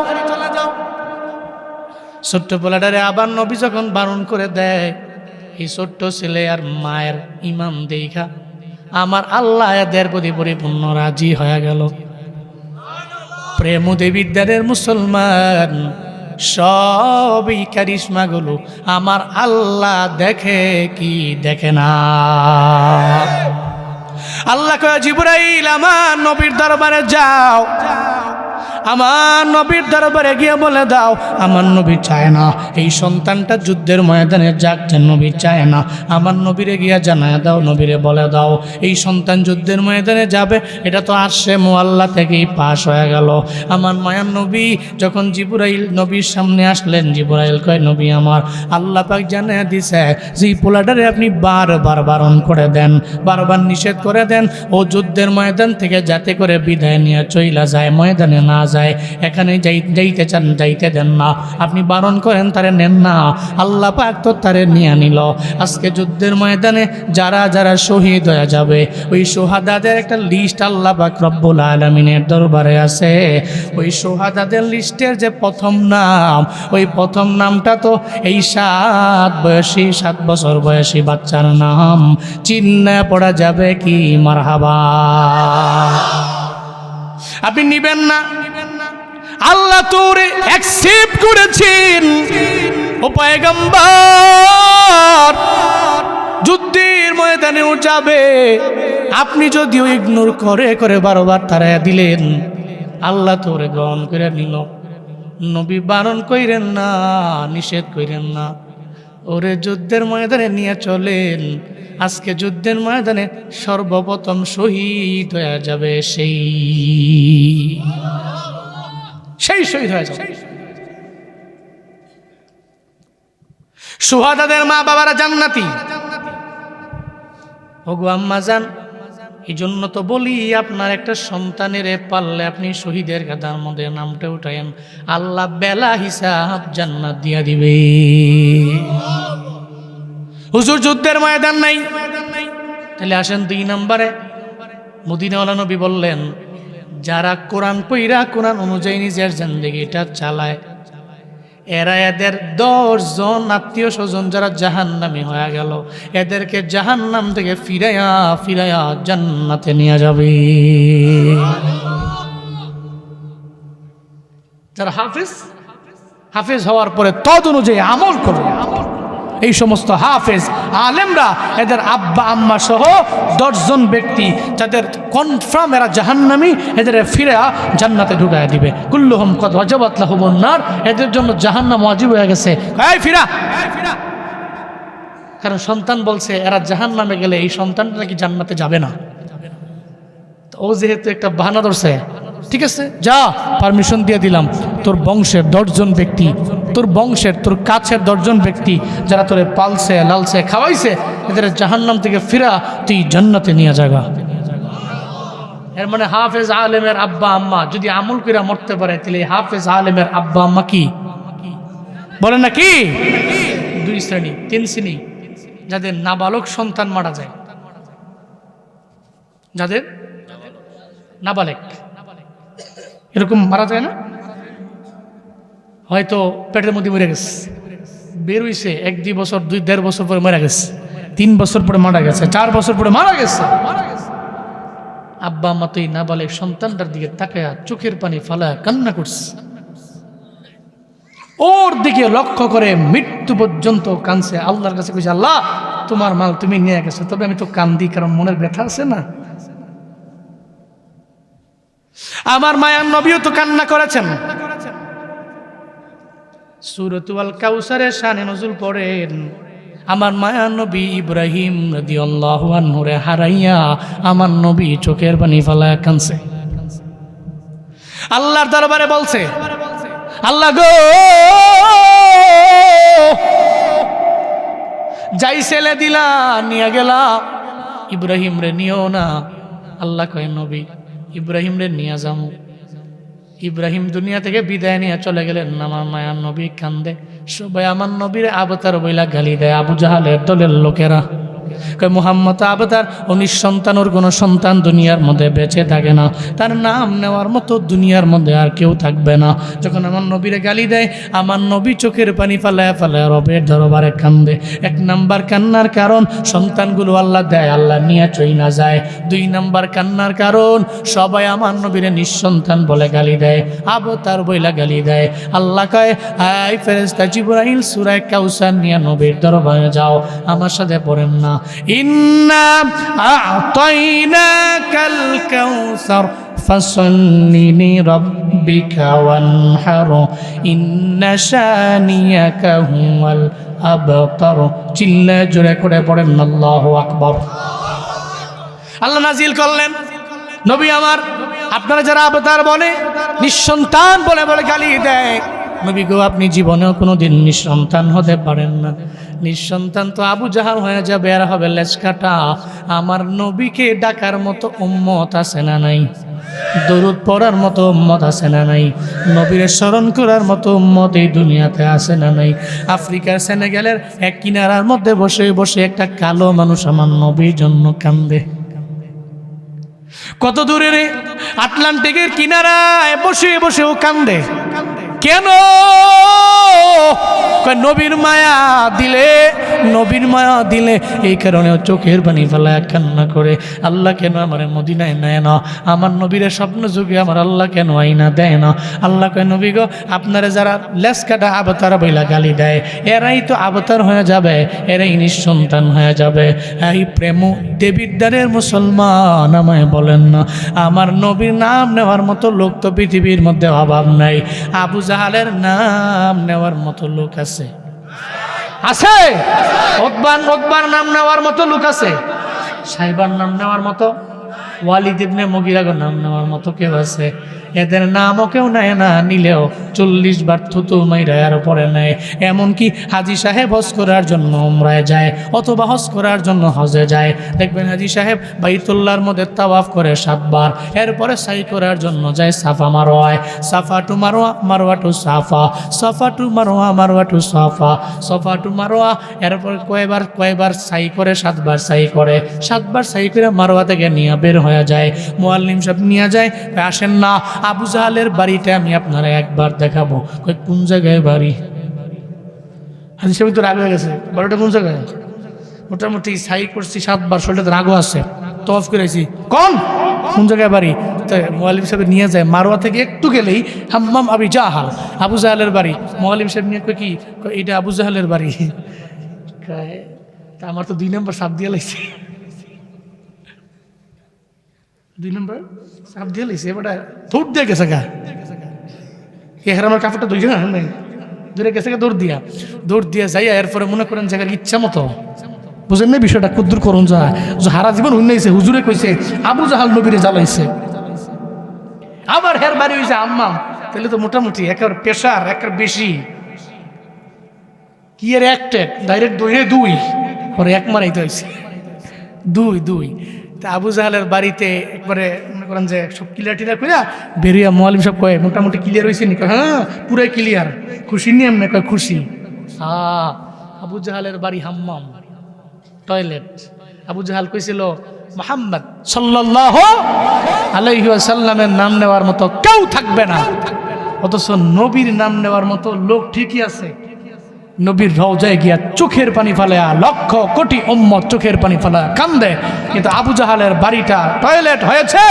[SPEAKER 1] ছোট্ট পোলাটারে আবার নবী যখন বারণ করে দেয়, এই ছোট্ট ছেলে আর মায়ের ইমান দেখা আমার আল্লাহ এদের প্রতি পরিপূর্ণ রাজি হয়ে গেল। প্রেমুদে বিদ্যারের মুসলমান, সবই কারিশমাগুলো আমার আল্লাহ দেখে কি দেখে না? আল্লাহ কয়, জিবরাইল আমার নবীর দরবারে যাও, আমার নবীর দরবারে গিয়ে বলে দাও, আমার নবী চায় না এই সন্তানটা যুদ্ধের ময়দানে যাক, নবী চায় না। আমার নবীরে গিয়া জানায় দাও, নবীরে বলে দাও এই সন্তান যুদ্ধের ময়দানে যাবে, এটা তো আরশে মুআল্লা থেকেই পাশ হয়ে গেল। আমার মায়ার নবী যখন জিবরাইল নবীর সামনে আসলেন, জিবরাইল কয়, নবী আমার, আল্লাহ পাক জানিয়ে দিছে যে পোলাটারে আপনি বারবার বারণ করে দেন, বারবার নিষেধ করে দেন, ও যুদ্ধের ময়দান থেকে যাতে করে বিদায় নিয়ে চইলা যায়, ময়দানে না যায়, এখানে যাইতে চান যাইতে দেন না, আপনি বারণ করেন, তারে নেন না। আল্লাহ পাক তো তারে নিয়ে নিল। আজকে যুদ্ধের ময়দানে যারা যারা শহীদ হয়ে যাবে, ওই সোহাদাদের একটা লিস্ট আল্লাহ পাক রব্বুল আলামিনের দরবারে আছে। ওই সোহাদাদের লিস্টের যে প্রথম নাম, ওই প্রথম নামটা তো এই 7 বছর বয়সী বাচ্চার নাম। চিন্না পড়া যাবে কি? মারহাবা। আপনি নিবেন না? আল্লাহ তোরে অ্যাকসেপ্ট করেছেন, ও পয়গম্বর যুদ্ধের ময়দানেও যাবে, আপনি যদিও ইগনোর করে করে বারবার তাড়াইয়া দিলেন, আল্লাহ তোরে গ্রহণ করে নিল। নবী বারণ কইরেন না, নিষেধ কইরেন না, ওরে যুদ্ধের ময়দানে নিয়ে চলেন। আজকে যুদ্ধের ময়দানে সর্বপ্রথম শহীদ হয়ে যাবে সেই শহীদ হয়ে যাবে। সুহাদাদের মা বাবারা জান্নাতি। ওগো আম্মা জান, এই জন্য তো বলি আপনার একটা সন্তানের পারলে আপনি শহীদের গাদার মধ্যে নামটা উঠায়েন, আল্লাহ বেলা হিসাব জান্নাত দিয়া দিবে। হুজুর যুদ্ধের ময়দান নাই, তাহলে আসেন 2 নম্বরে। মদিনাওয়ালা নবী বললেন, যারা কোরআন পইরা কোরআন অনুযায়ী নিজের জিন্দেগিটা চালায়, এরা এদের 10 জন আত্মীয় স্বজন যারা জাহান্নামী হয়ে গেল, এদেরকে জাহান্নাম থেকে ফিরাইয়া ফিরাইয়া জান্নাতে নিয়ে যাবে। যারা হাফেজ হওয়ার পরে তদ অনুযায়ী আমল করবে, এই সমস্ত হাফেজ আলেমরা এদের আব্বা আম্মা সহ 10 জন ব্যক্তি যাদের কনফার্ম এরা জাহান্নামী, এদের ফিরে জান্নাতে ঢুকায় দিবে। কুল্লুহুম কদ ওয়াজাবাত লাহুমুন নার, এদের জন্য জাহান্নাম ওয়াজিব হয়ে গেছে। এই ফিরা, কারণ সন্তান বলছে এরা জাহান্নামে গেলে এই সন্তানটা নাকি জান্নাতে যাবে না। ও যেহেতু একটা বাহানা ধরছে, ঠিক আছে যা, পারমিশন দিয়ে দিলাম, তোর বংশের 10 জন ব্যক্তি, তোর বংশের তোর কাছের 10 জন ব্যক্তি যারা তোরে পালছে লালছে খাওয়াইছে, এদের জাহান্নাম থেকে ফিরা তুই জান্নাতে নিয়ে যাগা। এর মানে হাফেজ আলেমের আব্বা আম্মা যদি আমল কইরা মরতে পারে, তাহলে হাফেজ আলেমের আব্বা আম্মা কি বলেন না কি? 2 শ্রেণী 3 শ্রেণী, যাদের নাবালক সন্তান মারা যায়, যাদের নাবালেক এরকম মারা যায় না, হয়তো পেটের মধ্যে মরে গেছে, বের হইছে 1-2 বছর 2-1.5 বছর পরে মারা গেছে, 3 বছর পরে মারা গেছে, 4 বছর পরে মারা গেছে। আব্বা আম্মা তো এই নাবালেক সন্তানটার দিকে তাকায়া চোখের পানি ফালা কান্না করছে, ওর দিকে লক্ষ্য করে মৃত্যু পর্যন্ত কাঁদছে। আল্লাহর কাছে কইছে, আল্লাহ তোমার মাল তুমি নিয়ে গেছো, তবে আমি তো কান্দি, কারণ মনের ব্যথা আছে না। আমার মায়ার নবীও তো কান্না করেছেন। সূরাতুল কাউসারের শানে নজুল পড়েন, আমার মায়ার নবী ইব্রাহিম রাদিয়াল্লাহু আনহু রে হারাইয়া আমার নবী চোখের পানি ফেলায়া কাঁদছে। আল্লাহর দরবারে বলছে, আল্লাহ গো, যাই ছেলে দিলা নিয়ে গেলা, ইব্রাহিম রে নিও না। আল্লাহ কয়, নবী ইব্রাহিম রে নিয়ে যাবো। ইব্রাহিম দুনিয়া থেকে বিদায় নিয়ে চলে গেলেন। আমার মায়ার নবী কান্দে, সবাই আমার নবীর আবতার বইলা গালি দেয়। আবু জাহালের দলের লোকেরা কয়, মুহাম্মদ আবতার, ও নিঃসন্তান, ওর কোনো সন্তান দুনিয়ার মধ্যে বেঁচে থাকে না, তার নাম নেওয়ার মতো দুনিয়ার মধ্যে আর কেউ থাকবে না। যখন আমার নবীরে গালি দেয়, আমার নবী চোখের পানি ফালায় ফালায় রবের দরবারে কান্দে। 1 নাম্বার কান্নার কারণ, সন্তানগুলো আল্লাহ দেয়, আল্লাহ নিয়ে চই না যায়। 2 নাম্বার কান্নার কারণ, সবাই আমার নবীরে নিঃসন্তান বলে গালি দেয়, আবতার বইলা গালি দেয়। আল্লাহ কয়, আয় ফেরেশতা জিবরাইল, সূরা কাউসার নিয়ে নবীর দরবারে যাও, আমার সাথে পড়েন না। ইন্না আ'তাইনাকাল কাউসার ফাসাল্লি লিরাব্বিকা ওয়ানহার ইন্না শানিয়াকা হুয়াল আবতার। চিল্লা জোরে করে পড়েন আল্লাহু আকবার। আল্লাহ নাজিল করলেন, নবী আমার, আপনারা যারা আবতার বলে, নিঃসন্তান বলে বলে গালি দেয়, নবী গো আপনি জীবনেও কোনোদিন নিঃসন্তান হতে পারেন না। নিঃসন্তান তো আবু জাহাল হয়ে যাবে, আর হবে লেজকাটা। আমার নবীকে ডাকার মতো উম্মত আছে না নাই? দরুদ পড়ার মতো উম্মত আছে না নাই? নবীর স্মরণ করার মতো উম্মত এই দুনিয়াতে আছে না নাই? আফ্রিকার সেনেগালের এক কিনারার মধ্যে বসে বসে একটা কালো মানুষ আমার নবীর জন্য কান্দে। কত দূরে রে, আটলান্টিকের কিনারায় বসে বসেও কান্দে। কেন? নবীর মায়া দিলে, নবীর মায়া দিলে এই কারণে চোখের পানি ফেলায় কান্না করে, আল্লাহ কেন আমার মদিনায় নেয় না? আমার নবীর স্বপ্ন যুগে আমার আল্লাহ কেন আইনা দেয় না? আল্লাহ কয়, নবী গো আপনারা যারা লেস কাটা আবতার বইলা গালি দেয়, এরাই তো আবতার হয়ে যাবে, এরাই নিঃসন্তান হয়ে যাবে। এই প্রেম দেবিদ্বারের মুসলমান আমায় বলেন না, আমার নবীর নাম নেওয়ার মতো লোক তো পৃথিবীর মধ্যে অভাব নাই। আবু জাহালের নাম নেওয়ার মতো লোক আছে? আছে? ওতবার নাম নেওয়ার মতো লোক আছে? সাইবার নাম নেওয়ার মতো, ওয়ালিদ ইবনে মুগিরার নাম নেওয়ার মতো কেউ আছে? এদের নামও কেউ নেয় না, নিলেও 40 বার থুতু মাইরা আর পরে নেয়। এমনকি হাজি সাহেব হজ করার জন্য উমরায় যায়, অথবা হজ করার জন্য হজে যায়, দেখবেন হাজি সাহেব বাইতুল্লাহর মধ্যে তাওয়াফ করে 7 বার, এরপরে সাই করার জন্য যায় সাফা মারোয়ায়। সাফা টু মারোয়া, মারোয়া টু সাফা, সাফা টু মারোয়া, মারোয়া টু সাফা, সাফা টু মারোয়া। এরপরে কয়বার সাই করে? 7 বার সাই করে। 7 বার সাই করে মারোয়া থেকে নিয়ে বের হয়ে যায়। মুআল্লিম সাহেব নিয়ে যায়, আসেন না, আবু জাহালের বাড়িটা আমি আপনারা একবার দেখাবো। কোন জায়গায় বাড়ি? হাজি সাহেব তো রাগ হয়ে গেছে, বাড়িটা কোন জায়গায়? মোটামুটি সাই করছি 7 বার, শরীরটা রাগও আছে, তফ করেছি, কোন জায়গায় বাড়ি? তো মুআল্লিম সাহেব নিয়ে যায়, মারোয়া থেকে একটু গেলেই হাম্মাম আবি জাহাল, আবু জাহালের বাড়ি। মুআল্লিম সাহেব নিয়ে কি এটা আবু জাহালের বাড়ি? তা আমার তো 2 নম্বর সাপ দিয়ে লাগছে, 2 নম্বর সাপ দিয়ে লাগছে, এবার দৌড় দিয়ে গেছে গা। এর আমার কাপড়টা ধরে গেছে গা, দৌড় দিয়া যাইয়া এরপরে মনে করেন জায়গার ইচ্ছা মতো, বুঝেন না বিষয়টা কুদ্দুর করুন যায়, হারা জীবন উন্নয়ছে, হুজুরে কইছে আবু জাহাল নবীরে জ্বালাইছে। আবার হের বাড়ি হয়েছে আম্মাম, তাহলে তো মোটামুটি একের প্রেশার একের বেশি। কি এর একটা ডাইরেক্ট 2 পরে 1 মারাইতে হয়েছে, 2 তা আবু জাহালের বাড়িতে একবারে মনে করেন যে সব ক্লিয়ার টিলার করে বেরিয়া মুআল্লিম সব কয় মোটামুটি ক্লিয়ার হয়েছে নি? হ্যাঁ পুরাই ক্লিয়ার। খুশি নি? এমনি কয় খুশি। আবু জাহালের বাড়ি হাম্মাম, টয়লেট। আবু জাহাল কইছিল মুহাম্মদ সাল্লাল্লাহু আলাইহি ওয়াসাল্লামের নাম নেওয়ার মতো কেউ থাকবে না, অথচ নবীর নাম নেওয়ার মতো লোক ঠিকই আছে। নবীর রওজায় গিয়া চোখের পানি ফেলায়া, লক্ষ কোটি উম্মত চোখের পানি ফেলায়া কান্দে, কিন্তু আবু জাহালের বাড়িটা টয়লেট হয়েছে,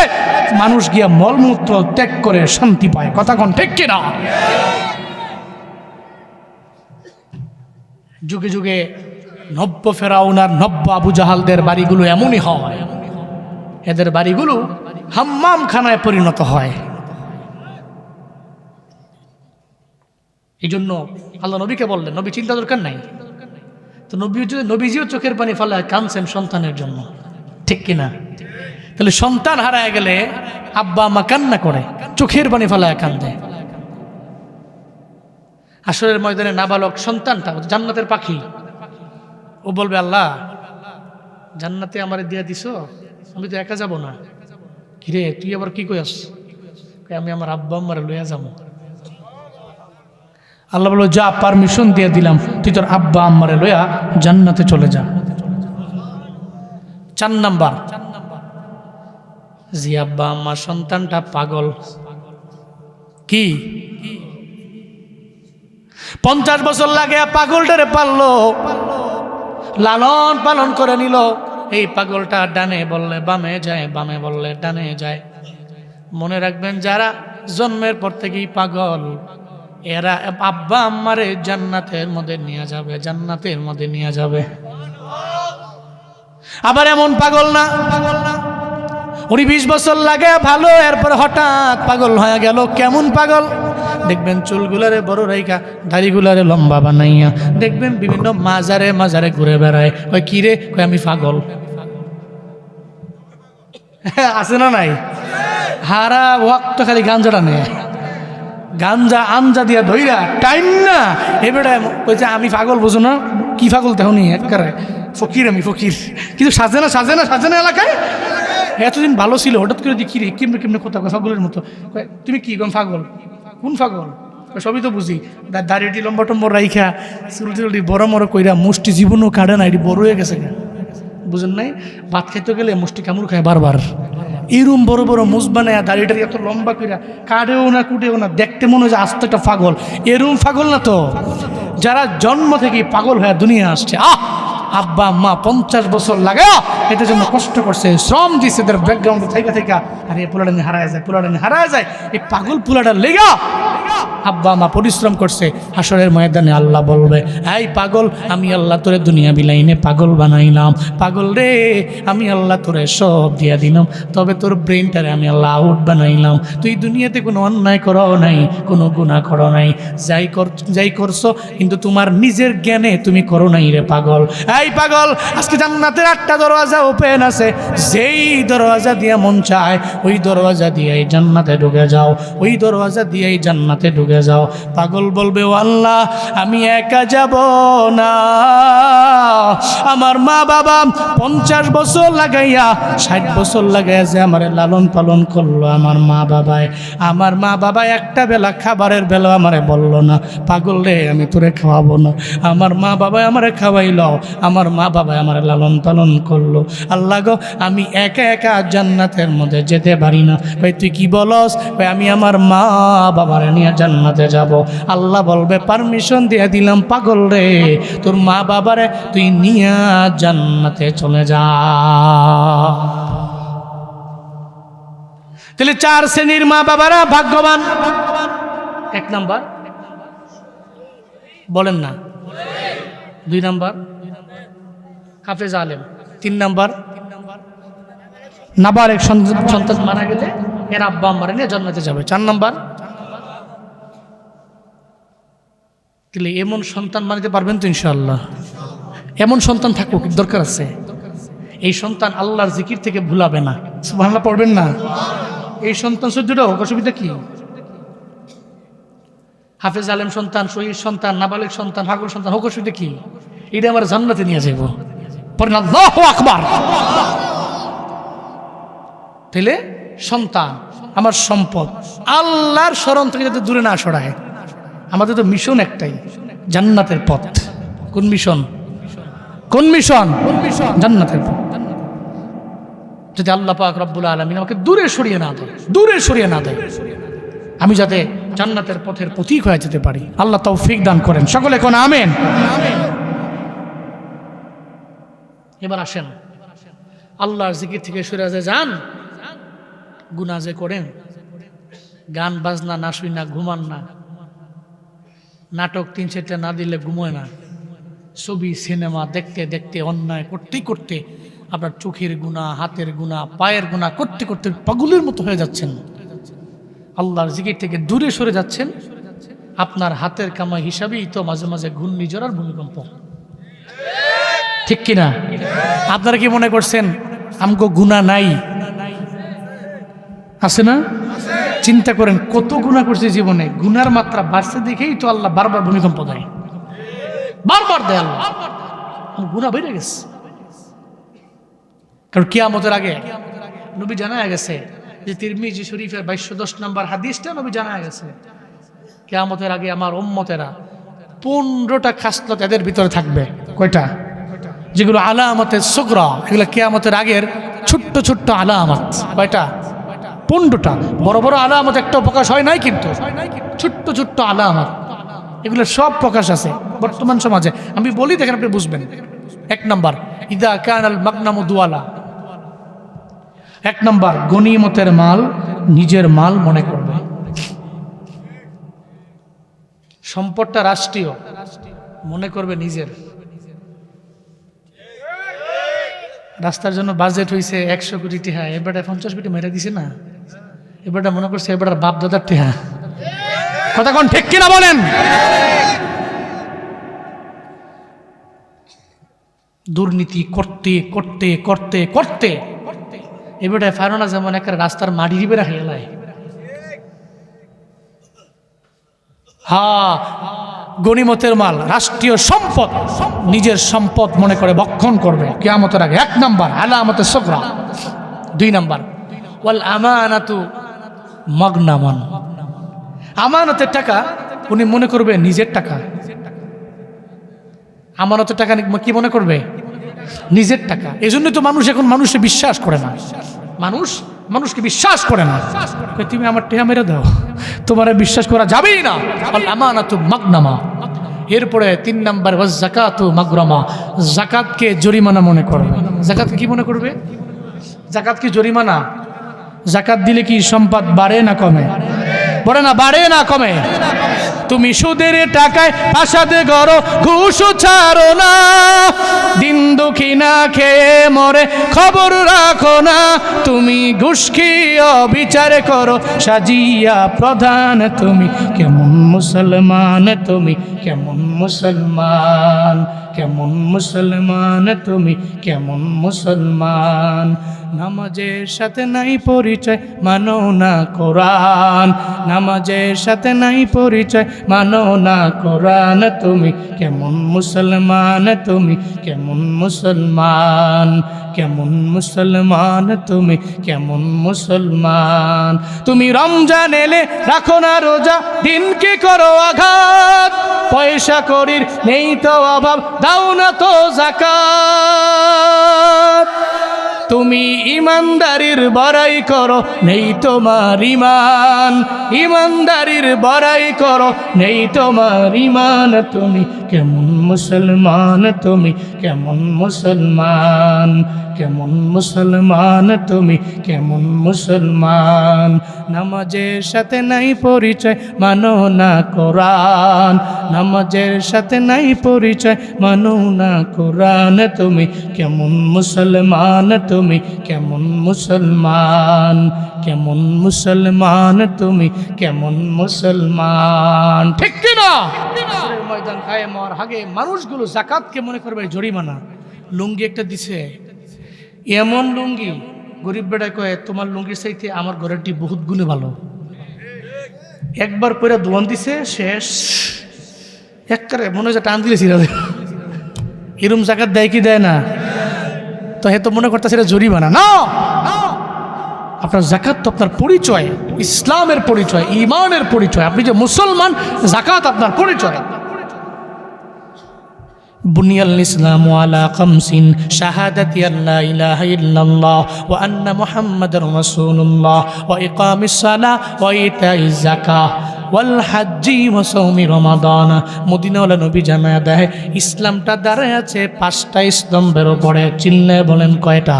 [SPEAKER 1] মানুষ গিয়া মলমূত্র ত্যাগ করে শান্তি পায়। কথা কোন ঠিক কিনা? যুগে যুগে নব্য ফেরাউন আর নব্য আবু জাহালদের বাড়িগুলো এমনই হয়, এদের বাড়িগুলো হাম্মাম খানায় পরিণত হয়। এই জন্য আল্লাহ নবীকে বললেন, নবী চিন্তা দরকার নাই। তো নবীজিও চোখের পানি ফেলায় কাঁদছেন সন্তানের জন্য, ঠিক কিনা? তাহলে সন্তান হারায় গেলে আব্বা আম্মা কান্না করে, চোখের পানি ফেলায় কান্দে। হাসরের ময়দানে নাবালক সন্তানটা জান্নাতের পাখি, ও বলবে আল্লাহ জান্নাতে আমারে দিয়া দিছ, আমি তো একা যাব না। কিরে তুই আবার কি কইস? আমি আমার আব্বা আম্মারে লইয়া যাবো। আল্লাহ বলল যা, পারমিশন দিয়ে দিলাম, তুই তোর আব্বা আম্মারে লইয়া জান্নাতে চলে যা। 4 নাম্বার, জি আব্বা আম্মার সন্তানটা পাগল। কি 50 বছর লাগে পাগলটারে পাললো, লালন পালন করে নিল। এই পাগলটা ডানে বললে বামে যায়, বামে বললে ডানে যায়। মনে রাখবেন যারা জন্মের পর থেকেই পাগল, এরা আব্বা আম্মারে জান্নাতের মধ্যে নিয়ে যাবে, জান্নাতের মধ্যে নিয়ে যাবে। আবার এমন পাগল না, উনি 20 বছর লাগে ভালো, এরপর হঠাৎ পাগল হয়ে গেল। কেমন পাগল? দেখবেন চুলগুলারে বড় রাইখা, দাড়িগুলারে লম্বা বানাইয়া, দেখবেন বিভিন্ন মাজারে মাজারে ঘুরে বেড়ায়। কয় কি রে? কয় আমি পাগল। আছে না নাই? হারা ওয়াক্ত খালি গাঞ্জাটা নেয়, গাঞ্জা আঞ্জা দিয়া ধইরা টাইম না এবারে কইছে আমি পাগল। বুঝো না কি পাগল? তেহনি একবারে ফকির, আমি ফকির। কিন্তু সাজে না, সাজে না, সাজে না এলাকায়। এতদিন ভালো ছিল, হঠাৎ করে দেখি রে কেমনে কেমনে কথা কয় পাগলের মতো। তুমি কি কম পাগল? কোন পাগল? সবই তো বুঝি, দাড়িটি লম্বা টম্বর রাইখা, চুলটি বড় মড় কইরা, মুষ্টি জীবনও কাটে না, এটি বড় হয়ে গেছে। বুঝেন নাই? ভাত খাইতে গেলে মুষ্টি কামড় খায় বারবার। এরম বড় বড় মুজ বানায়, দাড়িটারি এত লম্বা কইরা, কাটেও না কুটেও না, দেখতে মনে হয় যে আস্তে একটা পাগল। এরম পাগল না তো যারা জন্ম থেকে পাগল হয়ে দুনিয়া আসছে। আব্বা মা 50 বছর লাগা এটার জন্য কষ্ট করছে, শ্রম দিচ্ছে, এদের ব্যাকগ্রাউন্ডে থাইকা থাইকা। আর এই পোলাডানি হারায় যায়, পোলাডানি হারায় যায়। এই পাগল পোলাডার লেগা আব্বা মা পরিশ্রম করছে। হাসরের ময়দানে আল্লাহ বলবে, এই পাগল, আমি আল্লাহ তোরে দুনিয়া বিলাইনে পাগল বানাইলাম। পাগল রে, আমি আল্লাহ তোরে সব দিয়া দিলাম, তবে তোর ব্রেনটারে আমি আল্লাহ আউট বানাইলাম। তুই দুনিয়াতে কোনো অন্যায় করো নাই, কোনো গুনাহ করো নাই, যাই করছো কিন্তু তোমার নিজের জ্ঞানে তুমি করো নাই রে পাগল। এই পাগল, আজকে জান্নাতের 8টা দরওয়াজা ওপেন আছে। যেই দরওয়াজা দিয়া মন চায় ওই দরওয়াজা দিয়েই জান্নাতে ঢুকে যাও, ওই দরওয়াজা দিয়েই জান্নাতে ঢুকে যাও। পাগল বলবে, ও আল্লাহ, আমি একা যাব না। আমার মা বাবা 50 বছর লাগাইয়া, 60 বছর লাগাইয়া যে আমার লালন পালন করলো, আমার মা বাবায় একটা বেলা খাবারের বেলা আমারে বললো না। পাগল রে, আমি তোরে খাওয়াবো না। আমার মা বাবায় আমারে খাওয়াইলো, আমার মা বাবায় আমার লালন পালন করলো। আল্লাহ গো, আমি একা একা জান্নাতের মধ্যে যেতে পারি না। ভাই তুই কি বলস? ভাই আমি আমার মা বাবারে নিয়ে জান্নাতে যাব। আল্লাহ বলবে, পারমিশন দিয়ে দিলাম পাগল রে, তোর মা বাবারে তুই নিয়ে জান্নাতে চলে যা। তাহলে 4 শ্রেণীর মা বাবারা ভাগ্যবান। 1 নাম্বার বলেন না, 2 নাম্বার হাফেজ আলেম, 3 নাম্বার নাবালেগ সন্তান মারা গেলে এর আব্বা আম্মারে নিয়ে জান্নাতে যাবে। 4 নাম্বার, তাহলে এমন সন্তান বানাতে পারবেন তো ইনশাআল্লাহ? এমন সন্তান থাকুক, দরকার আছে। এই সন্তান আল্লাহর জিকির থেকে ভুলাবে না। সুবহানাল্লাহ পড়বেন না? এই সন্তান সহ্যটা হোক, অসুবিধা কি? হাফেজ আলেম সন্তান, শহীদ সন্তান, নাবালেগ সন্তান, পাগল সন্তান হোক, অসুবিধা কি? এটা আমার জান্নাতে নিয়ে যাইব। পড়েন আল্লাহু আকবার। তাহলে সন্তান আমার সম্পদ, আল্লাহর শরণ থেকে যাতে দূরে না সরায়। আমাদের তো মিশন একটাই, জান্নাতের পথ। কোন মিশন? কোন মিশন? জান্নাতের পথ। যদি আল্লাহ পাক রব্বুল আলামিন আমাকে দূরে সরিয়ে না দেয়, আমি যাতে জান্নাতের পথের পথিক হয়ে যেতে পারি, আল্লাহ তৌফিক দান করেন। সকলে কোন আমিন। এবার আসেন, আল্লাহর জিকির থেকে সরে যান, গুনাহ যে করেন, গান বাজনা না শুই না, ঘুমান না, নাটক 3-4টা না দিলে ঘুমোয় না, ছবি সিনেমা দেখতে দেখতে, অন্যায় করতে করতে আপনার চোখের গুনাহ, হাতের গুনাহ, পায়ের গুনাহ করতে করতে পাগলের মতো হয়ে যাচ্ছেন। আল্লাহর জিকির থেকে দূরে সরে যাচ্ছেন। আপনার হাতের কামাই হিসাবেই তো মাঝে মাঝে ঘূর্ণিঝড় আর ভূমিকম্প, ঠিক কিনা? আপনারা কি মনে করছেন আমগো গুনাহ নাই? আছে না? চিন্তা করেন কত গুনাহ করছে জীবনে, গুনার মাত্রা বাড়ছে দেখেই তো আল্লাহ বারবার ভূমিকম্প দেয়, বারবার দেয় আল্লাহ। গুনাহ বেড়ে গেছে, কারণ কিয়ামতের আগে নবী জানা গেছে যে তিরমিজি শরীফের 2210 নম্বর হাদিসটা নবী জানা গেছে, কিয়ামতের আগে আমার উম্মতেরা 15টা খাসলত এদের ভিতরে থাকবে। কয়টা? যেগুলো আলামতের সুগরা, এগুলো কিয়ামতের আগের ছোট্ট ছোট্ট আলামত। কয়টা? 15টা। বড় বড় আলামত একটা প্রকাশ হয় নাই, কিন্তু ছোট্ট ছোট্ট আলামত এগুলো সব প্রকাশ আছে বর্তমান সমাজে। আমি বলি, দেখেন আপনি বুঝবেন। 1 নাম্বার, ইদা কানাল মাগনামু দুয়ালা। 1 নাম্বার, গনিমতের মাল নিজের মাল মনে করবে। সম্পদটা রাষ্ট্রীয়, মনে করবে নিজের। রাস্তার জন্য বাজেট হয়েছে 100 কোটি টিহা, এবারে 50 কোটি মেরে দিছে না, এবারটা মনে করছে এবার বাপ দাদার টিহা। কথা কোন ঠিক কিনা বলেন? দুর্নীতি করতে করতে করতে করতে এবারে ফারোনা যেমন একটা রাস্তার মাটি দিবে রাখে এলাই। হ্যাঁ, গনিমতের মাল, রাষ্ট্রীয় সম্পদ, নিজের সম্পদ মনে করে ভক্ষণ করবে কিয়ামতের আগে। 1 নাম্বার আলামতের সুগরা। 2 নাম্বার ওয়াল আমানাতু মাগনামান, আমানতের টাকা উনি মনে করবে নিজের টাকা। আমানতের টাকা কি মনে করবে? নিজের টাকা। এই জন্যই তো মানুষ এখন মানুষকে বিশ্বাস করে না, মানুষকে বিশ্বাস করে না। তুমি আমার টেহা মেরে দাও, তোমার বিশ্বাস করা যাবেই না। আমানাতু মাগনামা। এরপরে 3 নাম্বার ওয়াজ যাকাতু মাগরামা, যাকাতকে জরিমানা মনে করবে। যাকাত কি মনে করবে? যাকাত কি জরিমানা? যাকাত দিলে কি সম্পদ বাড়ে না কমে? বলে না বাড়ে না কমে? তুমি সুদের টাকায় আশাতে গড়ো, ঘুষ ছাড়ো না, দিন দুঃখী না খেয়ে মরে খবর রাখো না। তুমি ঘুষ খেয়ে বিচার করো সাজিয়া প্রধান, তুমি কেমন মুসলমান, তুমি কেমন মুসলমান, কেমন মুসলমান, তুমি কেমন মুসলমান। নামাজের সাথে নাই পরিচয়, মানো না কোরআন, নামাজের সাথে নাই পরিচয়, মানো না কোরআন। তুমি কেমন মুসলমান, তুমি কেমন মুসলমান, কেমন মুসলমান, তুমি কেমন মুসলমান। তুমি রমজান এলে রাখো না রোজা, দিনকে করো আঘাত, পয়সা করির নেই তো অভাব, দাও না তো যাকাত। তুমি ইমানদারির বড়াই করো, নেই তোমার ইমান, ইমানদারির বড়াই করো, নেই তোমার ইমান। তুমি কেমন মুসলমান, তুমি কেমন মুসলমান, কেমন মুসলমান, তুমি কেমন মুসলমান। নামাজের সাথে নাই পরিচয়, মানো না কোরআন, নামাজের সাথে নাই পরিচয়, মানো না কোরআন। তুমি কেমন মুসলমান, তুমি কেমন মুসলমান, কেমন মুসলমান, তুমি কেমন মুসলমান। ঠিক কিনা? ময়দান কায়েম হওয়ার আগে মানুষগুলো যাকাতকে মনে করবে জরিমানা। লুঙ্গি একটা দিছে, এমন লুঙ্গি, গরিব বেটা কয়ে তোমার লুঙ্গির চাইতে আমার ঘরেরটি বহুত গুণে ভালো। একবার পরে দোয়ান দিছে, শেষ। একবারে মনে হচ্ছে টান দিলে ছিড়া। এরম জাকাত দেয় কি দেয় না? তো হে তো মনে করতেছে এটা জরিমানা না। আপনার যাকাত তো আপনার পরিচয়, ইসলামের পরিচয়, ঈমানের পরিচয়। আপনি যে মুসলমান, যাকাত আপনার পরিচয়। বুনিয়াল ইসলামু আলা খামসিন, শাহাদাতি আল্লা ইলাহা ইল্লাল্লাহ ওয়া আন্না মুহাম্মাদার রাসূলুল্লাহ ওয়া ইকামিস সালাহ ওয়া ইতাইজ যাকাহ ওয়াল হাজ্জি ওয়া সাওমি রমাদান। মদিনাওয়ালা নবী জানায়া দেয় ইসলামটা দাঁড়ায় আছে 5টা স্তম্ভের উপরে। চিল্লায় বলেন কয়টা?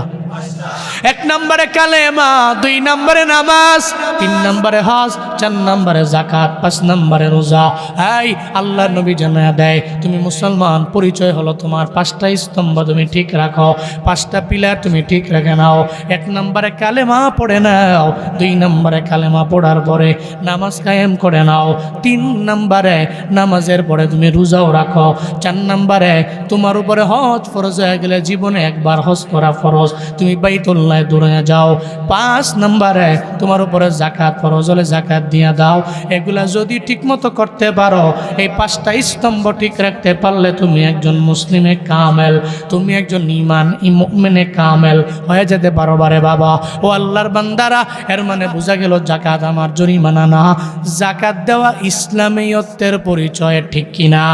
[SPEAKER 1] 1 নম্বরে কালেমা, 2 নম্বরে নামাজ, 3 নম্বরে হজ, 4 নম্বরে যাকাত, 5 নম্বরে রোজা। এই আল্লাহ নবী জানায়া দেয় তুমি মুসলমান, পরিচয় হলো তোমার 5টা স্তম্ভ তুমি ঠিক রাখো, 5টা পিলার তুমি ঠিক রেখে নাও। 1 নম্বরে কালেমা পড়ে নাও, 2 নম্বরে কালেমা পড়ার পরে নামাজ কায়েম করে নাও, 3 নম্বরে নামাজের পরে তুমি রোজাও রাখো, 4 নম্বরে তোমার উপরে হজ ফরজ হয়ে গেলে জীবনে একবার হজ করা ফরজ, তুমি বাইতুল্লাহ দূরে যাও। 5 নম্বরে তোমার উপরে যাকাত ফরজ হলে যাকাত দিয়ে দাও। এগুলা যদি ঠিকমতো করতে পারো, এই 5টা স্তম্ভ ঠিক রাখতে পারলে তুমি একজন মুসলিমে কামেল, তুমি একজন মুমিনে কামেল হয়ে যেতে পারো। বারে বাবা ও আল্লাহর বান্দারা, এর মানে বোঝা গেল যাকাত আমার জরিমানা না, যাকাত দেওয়া ইসলামিয়তের পরিচয়। ঠিক কিনা?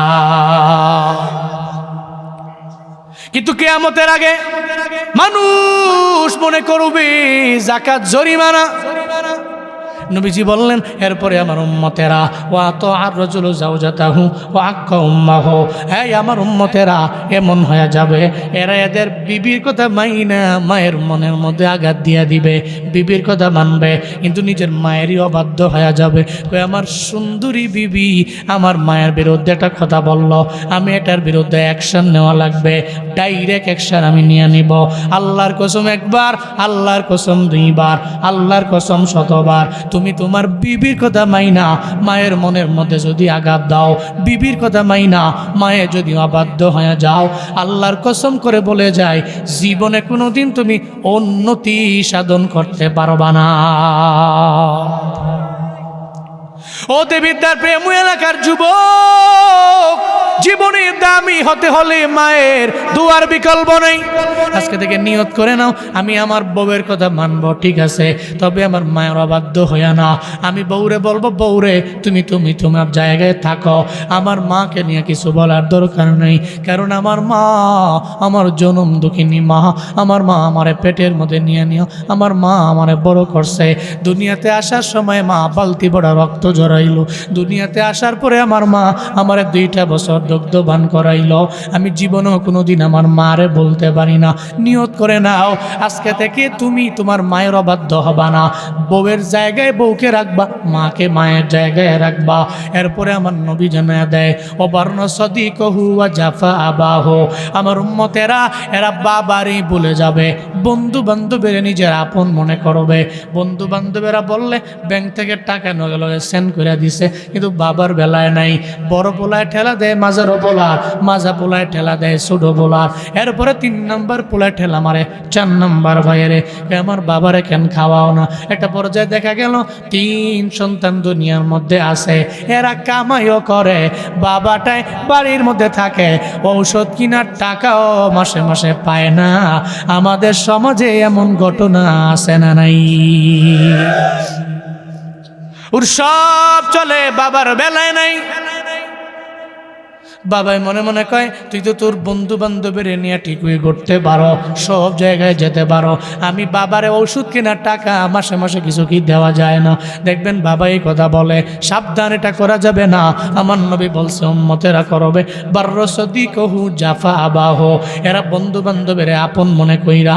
[SPEAKER 1] কিন্তু কিয়ামতের আগে মানুষ মনে করবে যাকাত জরিমানা। নবীজি বললেন এরপরে আমার উম্মতেরা ওয়া তো আর রাজুলু যাওজাতাহু ওয়া আক্কা উম্মাহু, এই আমার উম্মতেরা এমন হয়ে যাবে এরা এদের বিবির কথা মাইনা মায়ের মনের মধ্যে আঘাত দিয়া দিবে, বিবির কথা মানবে কিন্তু নিজের মায়েরই অবাধ্য হয়ে যাবে। কই আমার সুন্দরী বিবি আমার মায়ের বিরুদ্ধে একটা কথা বলল, আমি এটার বিরুদ্ধে অ্যাকশন নেওয়া লাগবে, ডাইরেক্ট অ্যাকশন আমি নিয়ে নিব। আল্লাহর কসম একবার, আল্লাহর কসম দুইবার, আল্লাহর কসম শতবার, তুমি তোমার বিবির কথা মাইনা মায়ের মনের মধ্যে যদি আঘাত দাও, বিবির কথা মাইনা মায়ে যদি অবাধ্য হয়ে যাও, আল্লাহর কসম করে বলে যায় জীবনে কোনোদিন তুমি উন্নতি সাধন করতে পারবা না। ও দেবিদ্যার প্রেম এলাকার যুবক, জীবনে দামি হতে হলে মায়ের দুয়ার বিকল্প নেই। আজকে থেকে নিয়ত করে নাও আমি আমার বউয়ের কথা মানবো, ঠিক আছে, তবে আমার মায়ের অবাধ্য হইয়া না। আমি বউরে বলবো বউরে তুমি তোমার জায়গায় থাকো, আমার মাকে নিয়ে কিছু বলার দরকার নেই, কারণ আমার মা আমার জনম দুঃখিনী মা, আমার মা আমারে পেটের মধ্যে নিয়ে নিও, আমার মা আমারে বড় করছে। দুনিয়াতে আসার সময় মা বালতি বড় রক্ত জড়াইল, দুনিয়াতে আসার পরে আমার মা আমারে 2টা বছর দুগ্ধবান করাইল। আমি জীবনেও কোনোদিন আমার মারে বলতে পারি না। নিয়ত করে নাও আজকে থেকে তুমি তোমার মায়ের অবাধ্য হবা না, বউয়ের জায়গায় বউকে রাখবা, মাকে মায়ের জায়গায় রাখবা। এরপরে আমার নবী জানায়া দেয় অবর্ণ সদিকহু ওয়া জাফা আবাহু, আমার উম্মতেরা এরা বাবারই বলে যাবে, বন্ধু বান্ধবের নিজের আপন মনে করবে। বন্ধু বান্ধবেরা বললে ব্যাংক থেকে টাকা নগলে সেন্ড করে দিছে, কিন্তু বাবার বেলায় নাই। বড় পোলায় ঠেলা দেয় মাজারও পোলার, মাজা পোলায় ঠেলা দেয় ছোট পোলার, এরপরে 3 নম্বর পোলায় ঠেলা মারে 4 নম্বর ভাইয়েরে আমার বাবারে কেন খাওয়াও না। একটা পর্যায়ে দেখা গেল 3 সন্তান দুনিয়ার মধ্যে আছে, এরা কামাইও করে, বাবাটাই বাড়ির মধ্যে থাকে, ঔষধ কেনার টাকাও মাসে মাসে পায় না। আমাদের সমাজে এমন ঘটনা আছে না নাই? ওর সব চলে, বাবার বেলায় নাই। বাবাই মনে মনে কয় তুই তো তোর বন্ধু বান্ধবের নিয়ে ঠিকই করতে পারো, সব জায়গায় যেতে পারো, আমি বাবারে ওষুধ কেনার টাকা মাসে মাসে কিছু কি দেওয়া যায় না। দেখবেন বাবা এই কথা বলে, সাবধান, এটা করা যাবে না। আমার নবী বলছে উম্মতেরা করবে বারর সদিকহু জাফা আবাহু, এরা বন্ধু বান্ধবের আপন মনে কইরা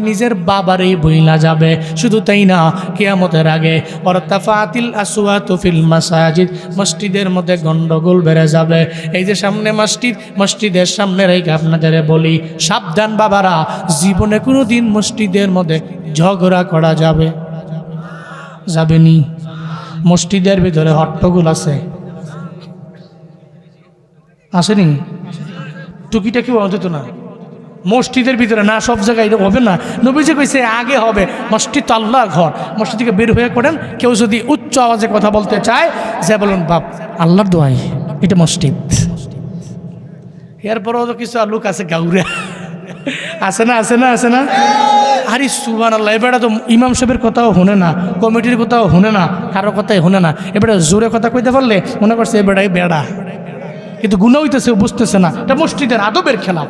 [SPEAKER 1] নিজের বাবারই বইলা যাবে। শুধু তাই না, কিয়ামতের আগে ওয়ারতাফাতিল আসওয়াতু ফিল মাসাজিদ, মসজিদের মধ্যে গন্ডগোল বেড়ে যাবে। এই যে সামনে মসজিদ, মসজিদের সামনে রেখে আপনাদের বলি সাবধান বাবারা, জীবনে কোনোদিন মসজিদের মধ্যে ঝগড়া করা যাবেনি। মসজিদের ভিতরে হট্টগোল আসেনি, টুকিটাকি অন্তত না, মসজিদের ভিতরে না, সব জায়গায় এটা হবে না। নবীজি কইছে আগে হবে, মসজিদ তো আল্লাহর ঘর, মসজিদ থেকে বের হয়ে পড়েন। কেউ যদি উচ্চ আওয়াজে কথা বলতে চায় যে বলুন বাপ আল্লাহর দোয়াই এটা মসজিদ। এরপরও তো কিছু লোক আছে গাউরা, আছে না। আরে সুবহানাল্লাহ, এবারে তো ইমাম সাহেবের কথাও শুনে না, কমিটির কথাও শুনে না, কারো কথাই শুনে না। এবারে জোরে কথা কইতে পারলে মনে করছে এবারে বেড়া, কিন্তু গুনাহ হইতেছে, বুঝতেছে না। এটা মসজিদের আদবের খেলা।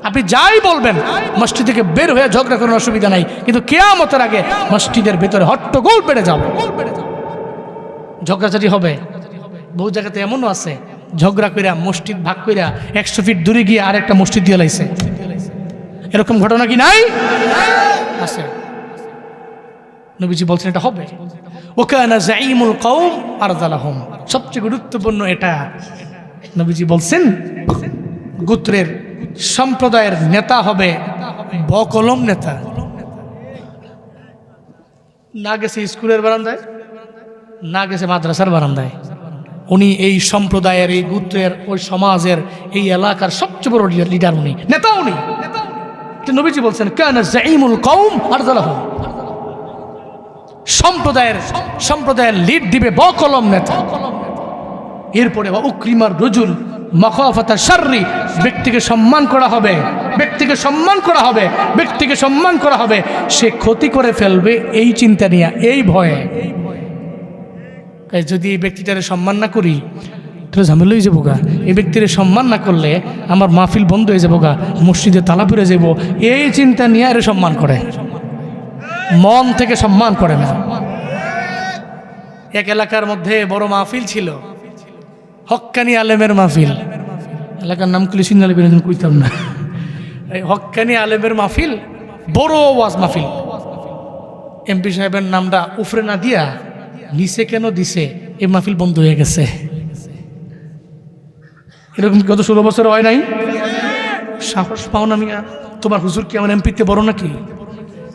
[SPEAKER 1] আপনি যাই বলবেন মসজিদ থেকে বের হয়ে ঝগড়া করার অসুবিধা নাই, কিন্তু কিয়ামতের আগে মসজিদের ভেতরে হট্টগোল বেড়ে যাবে, ঝগড়াঝাটি হবে। বহু জায়গাতে এমনও আছে ঝগড়া কইরা মসজিদ ভাগ কইরা 100 ফিট দূরে গিয়ে আরেকটা মসজিদ দিয়ে লাইছে। এরকম ঘটনা কি নাই? আছে। নবীজি বলছেন এটা হবে। ওয়াকানা যাঈমুল কওম আরযালাহুম, সবচেয়ে গুরুত্বপূর্ণ এটা নবীজি বলছেন গোত্রের সম্প্রদায়ের নেতা হবে বকলম নেতা। না গেছে স্কুলের বারান্দায়, না গেছে মাদ্রাসার বারান্দায়, উনি এই সম্প্রদায়ের, এই গোত্রের, ওই সমাজের, এই এলাকার সবচেয়ে বড় লিডার, উনি নেতা। উনি নবীজি বলছেন কানা যাঈমুল কওম আরযালাহুম, সম্প্রদায়ের লিড দিবে বকলম নেতা। এরপরে উকরিমার রজুল মাখাফাতা শাররি, ব্যক্তিকে সম্মান করা হবে, ব্যক্তিকে সম্মান করা হবে, সে ক্ষতি করে ফেলবে এই চিন্তা নিয়ে, এই ভয়ে। যদি এই ব্যক্তিটারে সম্মান না করি তাহলে ঝামেলা হয়ে যাবো গা, এই ব্যক্তির সম্মান না করলে আমার মাহফিল বন্ধ হয়ে যাবো গা, মসজিদে তালা পড়ে যাব, এই চিন্তা নিয়ে আরে সম্মান করে, মন থেকে সম্মান করে না। এক এলাকার মধ্যে বড় মাহফিল ছিল, হক্কানি আলেমের মাহফিল। এলাকার নাম কুলি সিন্দালি বিনোদন কইতাম না। এই হক্কানি আলেমের মাহফিল, বড় ওয়াজ মাহফিল। এমপি সাহেবের নামটা উফরে না দিয়া নিচে কেন দিছে, এই মাহফিল বন্ধ হয়ে গেছে। এরকম গত 16 বছর হয় নাই? সাহস পাও না মিয়া, তোমার হুজুর কি আমার এমপিতে বড় নাকি?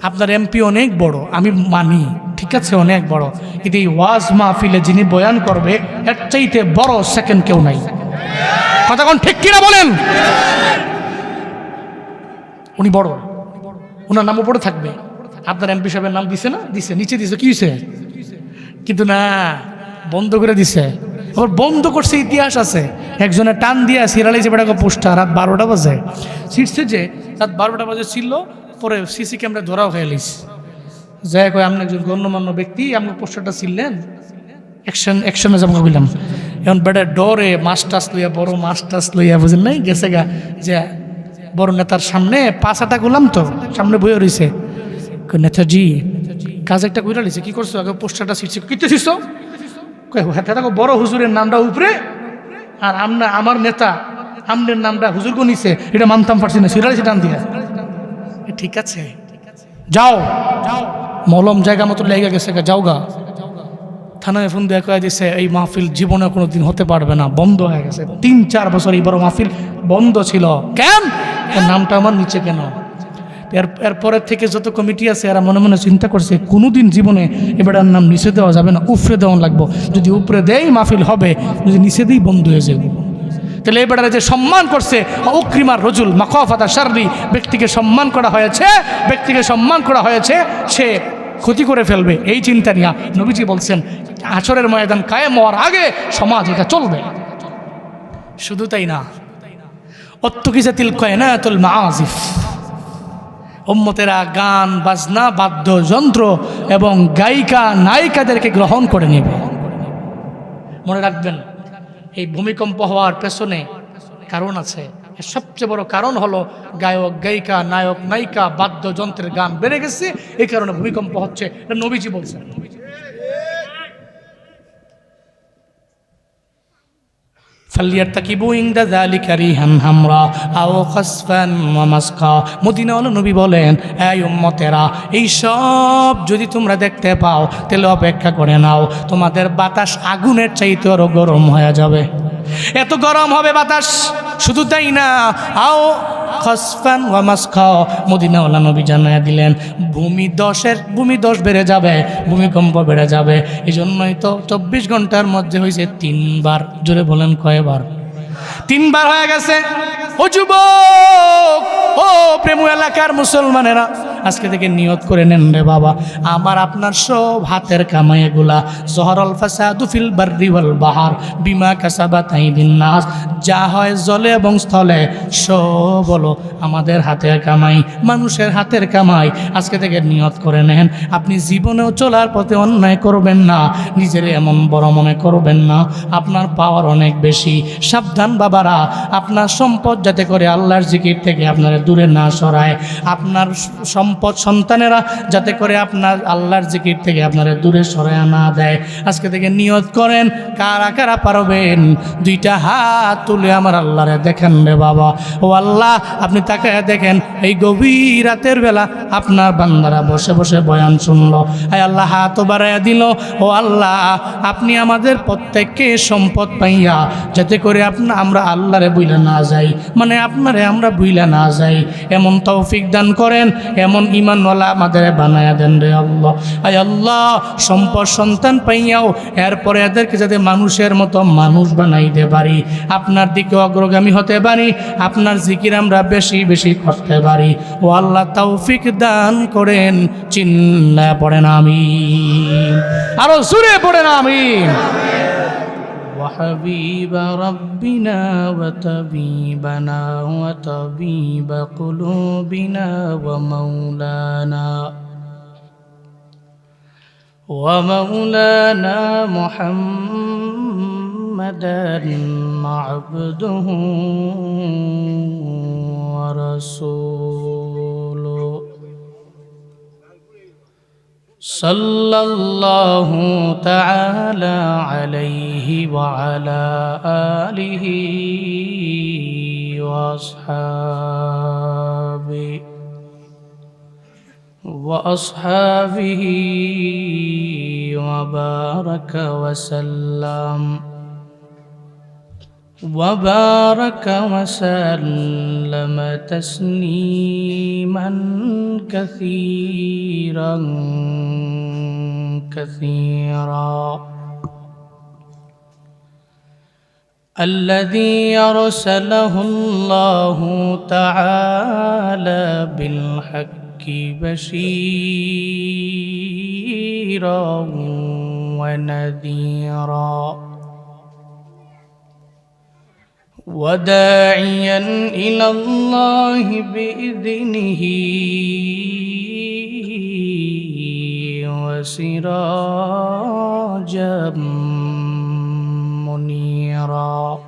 [SPEAKER 1] আপনার এমপি অনেক বড়, আমি মানি, ঠিক আছে, অনেক বড়, কিন্তু এই ওয়াজ মাহফিলে যিনি বয়ান করবে এর চাইতে বড় সেকেন্ড কেউ নাই। কথা কোন ঠিক কিনা বলেন? উনি বড়, ওনার নাম উপরে থাকবে। আপনার এমপি সাহেবের নাম দিছে না? দিছে, নিচে দিছে, কি হয়েছে? কিন্তু না, বন্ধ করে দিছে। আবার বন্ধ করছে, ইতিহাস আছে। একজনের টান দিয়া সিরালাইছে বেটাকে পোস্টার, রাত 12টা বাজে ছিটছে, যে রাত 12টা বাজে ছিল, পরে সিসি ক্যামেরা ধরাও হয়ে লিস। যাই কয় আপনি একজন গণ্যমান্য ব্যক্তি, আমাকে পোস্টারটা ছিললেন, অ্যাকশনে যাবো বললাম। এখন বেটা ডরে মাস্টার্স লইয়া, বড় মাস্টার্স লইয়া, বুঝলেন নাই, গেছে গা যে বড় নেতার সামনে 5 গুলাম তো সামনে বইয়ে রয়েছে। নেতাজি কাজ একটা কইরা লিছে, কি করছো? আগে পোস্টারটা ছিটছে, কিতে ছিটছো? বড় হুজুরের নামটা উপরে, আর আমার নেতা আমনের নামটা হুজুর গো নিছে, এটা মানতাম পারছি না, সিরালিছে টান দিয়া। ঠিক আছে, যাও, মলম জায়গা মতো লেগে গেছে, যাও গা। থানায় ফোন দিয়ে কয়ে দিছে এই মাহফিল জীবনে কোনো দিন হতে পারবে না, বন্ধ হয়ে গেছে। 3-4 বছর এই বড় মাহফিল বন্ধ ছিল। কেন? নামটা আমার নিচে কেন? এরপরের থেকে যত কমিটি আছে এরা মনে মনে চিন্তা করছে কোনোদিন জীবনে এবারের নাম নিচে দেওয়া যাবে না, উপরে দেওয়া লাগবো। যদি উপরে দেয় মাহফিল হবে, যদি নিচে দিই বন্ধ হয়ে যাবে। তাহলে এবারে যে সম্মান করছে উকরিমার রজুল মাখাফাতা শাররি, ব্যক্তিকে সম্মান করা হয়েছে, ব্যক্তিকে সম্মান করা হয়েছে, সে ক্ষতি করে ফেলবে, এই চিন্তা নিয়ে নবীজি বলছেন হাশরের ময়দান কায়েম হওয়ার আগে সমাজ এটা চলবে। শুধু তাই না, অত্তুকিজাতিল কায়নাতুল মাআজিফ, উম্মতেরা গান বাজনা, বাদ্যযন্ত্র এবং গায়িকা নায়িকাদেরকে গ্রহণ করে নেবে। মনে রাখবেন, এই ভূমিকম্প হওয়ার পেছনে কারণ আছে। সবচেয়ে বড় কারণ হলো গায়ক গায়িকা, নায়ক নায়িকা, বাদ্যযন্ত্রের গান বেড়ে গেছে, এই কারণে ভূমিকম্প হচ্ছে, এটা নবীজি বলছেন। ফালিয়ারতাকিবু ইনদা যালিকা রিহান হামরা আও খাসফান ওয়া মাসকা। মদিনাওয়ালা নবী বলেন, এই উম্মতেরা, এই সব যদি তোমরা দেখতে পাও তাহলে অপেক্ষা করে নাও, তোমাদের বাতাস আগুনের চাইতে আরো গরম হয়ে যাবে, এত গরম হবে বাতাস। শুধু তাই না, আও খাসফান ওয়া মাসকা, মদিনাওয়ালা নবী জানায়া দিলেন ভূমি ধস বেড়ে যাবে, ভূমিকম্প বেড়ে যাবে। এই জন্যই তো 24 ঘন্টার মধ্যে হয়েছে 3 বার। জোরে বলেন কয়বার? 3 বার হয়ে গেছে। ও যুবক, ও প্রেমু এলাকার মুসলমানেরা, আজকে থেকে নিয়ত করে নেন রে বাবা, আমার আপনার সব হাতের কামাই এগুলা, জহরল ফাসাদু ফিল বাররি ওয়াল বাহার বিমা কাসাবাত আইদিন নাস, যা হয় জলে এবং স্থলে সব হলো আমাদের হাতের কামাই, মানুষের হাতের কামাই। আজকে থেকে নিয়ত করে নেন, আপনি জীবনেও চলার পথে অন্যায় করবেন না, নিজের এমন বড় মনে করবেন না, আপনার পাওয়ার অনেক বেশি। সাবধান বাবারা, আপনার সম্পদ যাতে করে আল্লাহর জিকির থেকে আপনারা দূরে না সরায়, আপনার সম্পদ সন্তানেরা যাতে করে আপনার আল্লাহর জিকির থেকে আপনারা দূরে সরায় না দেয়। আজকে থেকে নিয়ত করেন, কারা কারা পারবেন 2টা হাত তুলে আমার আল্লাহরে দেখেন রে বাবা। ও আল্লাহ, আপনি তাকে দেখেন, এই গভীর রাতের বেলা আপনার বান্দারা বসে বসে বয়ান শুনলো, আয় আল্লাহ হাত বাড়াইয়া দিল। ও আল্লাহ, আপনি আমাদের প্রত্যেককে সম্পদ পাইয়া যাতে করে আমরা আল্লাহরে বুইলা না যাই, মানে আপনারে আমরা বুইলা না যাই, এমন তৌফিক দান করেন, এমন ঈমানওয়ালা আমাদের বানায়া দেন রে আল্লাহ। আয় আল্লাহ, সম্পদ সন্তান পাইয়াও এরপরে এদেরকে যাতে মানুষের মতো মানুষ বানাইতে পারি, আপনার দিকে অগ্রগামী হতে পারি, আপনার জিকির আমরা বেশি বেশি করতে পারি। ও আল্লাহ, তৌফিক দান করেন। চিল্লা পড়েন আমিন, আরো জোরে পড়েন আমিন। وحبيب ربنا وطبيبنا وطبيب قلوبنا ومولانا محمدا عبده ورسوله صلى الله تعالى عليه وعلى آله وأصحابه وبارك وسلم تسليما كثيرا الذي أرسله الله تعالى بالحق بشيرا ونذيرا وداعيا إلى الله بإذنه وسراجا منيرا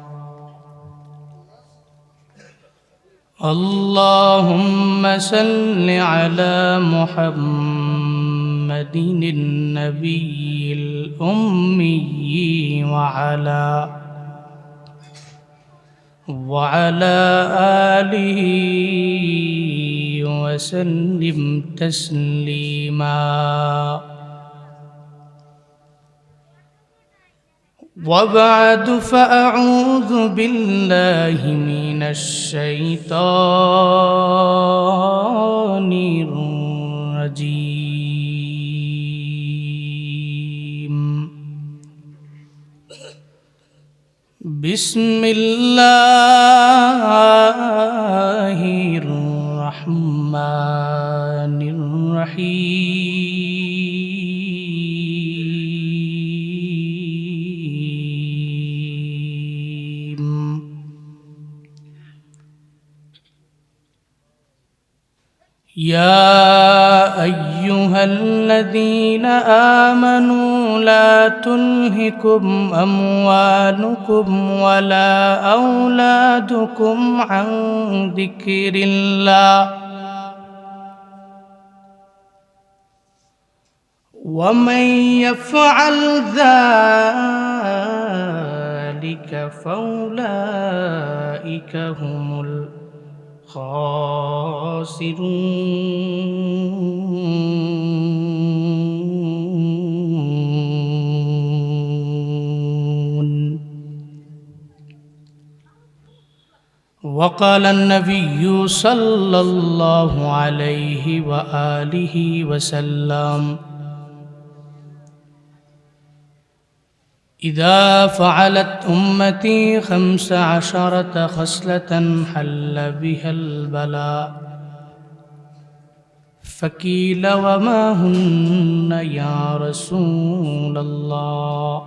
[SPEAKER 1] اللهم صل على محمد النبي الأمي وعلى آله وسلم تسليما وبعد فأعوذ بالله من الشيطان الرجيم بسم الله الرحمن الرحيم يا أيها الذين آمنوا لا تلهكم أموالكم ولا أولادكم عن ذكر الله ومن يفعل ذلك فأولئك هم الخاسرون وقال النبي صلى الله عليه وآله وسلم إذا فعلت أمتي 15 خصلة حل بها البلاء فقيل وما هن يا رسول الله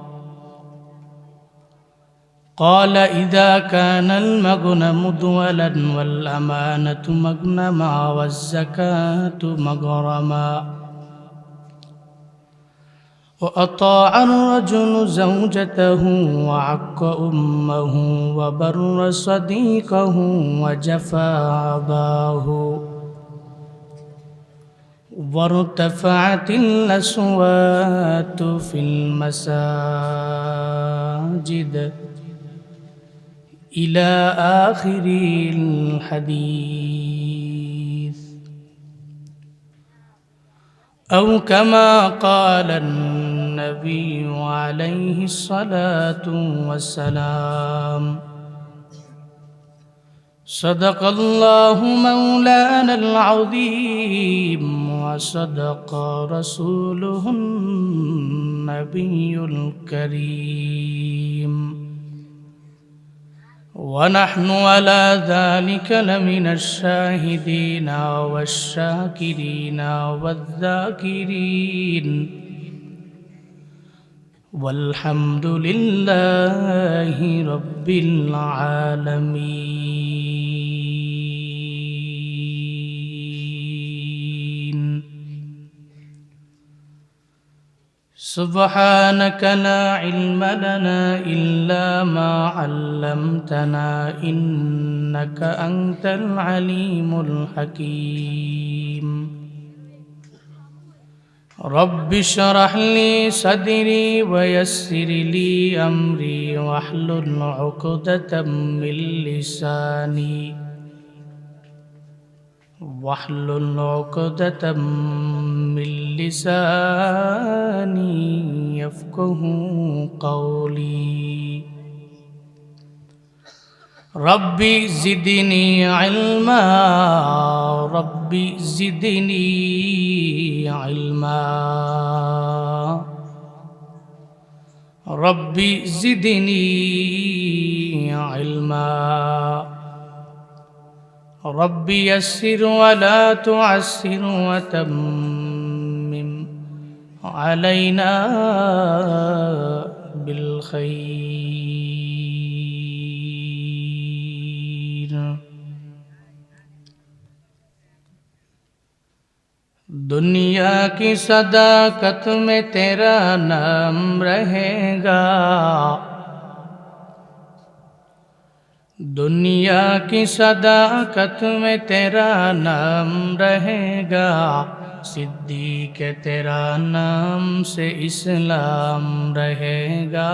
[SPEAKER 1] قال إذا كان المغنم دولا والأمانة مغنما والزكاة مغرما وأطاع الرجل زوجته وعق أمه وبر صديقه وجفى أباه وارتفعت الأصوات في المساجد إلى آخر الحديث أو كما قال النبي عليه الصلاة والسلام صدق الله مولانا العظيم وصدق رسوله النبي الكريم ونحن على ذلك لمن الشاهدين والشاكرين والذاكرين والحمد لله رب العالمين سبحانك لا علم لنا إلا ما علمتنا إنك أنت العليم الحكيم رب اشرح لي صدري ويسر لي أمري واحلل عقدة من لساني يفقه قولي ربي زدني علما ربي زدني علما ربي زدني علما ربي يسر ولا تعسر وتمم علينا بالخير دنیا کی صداقت میں تیرا نام رہے گا دنیا کی صداقت میں تیرا نام رہے گا صدیق تیرا نام سے اسلام رہے گا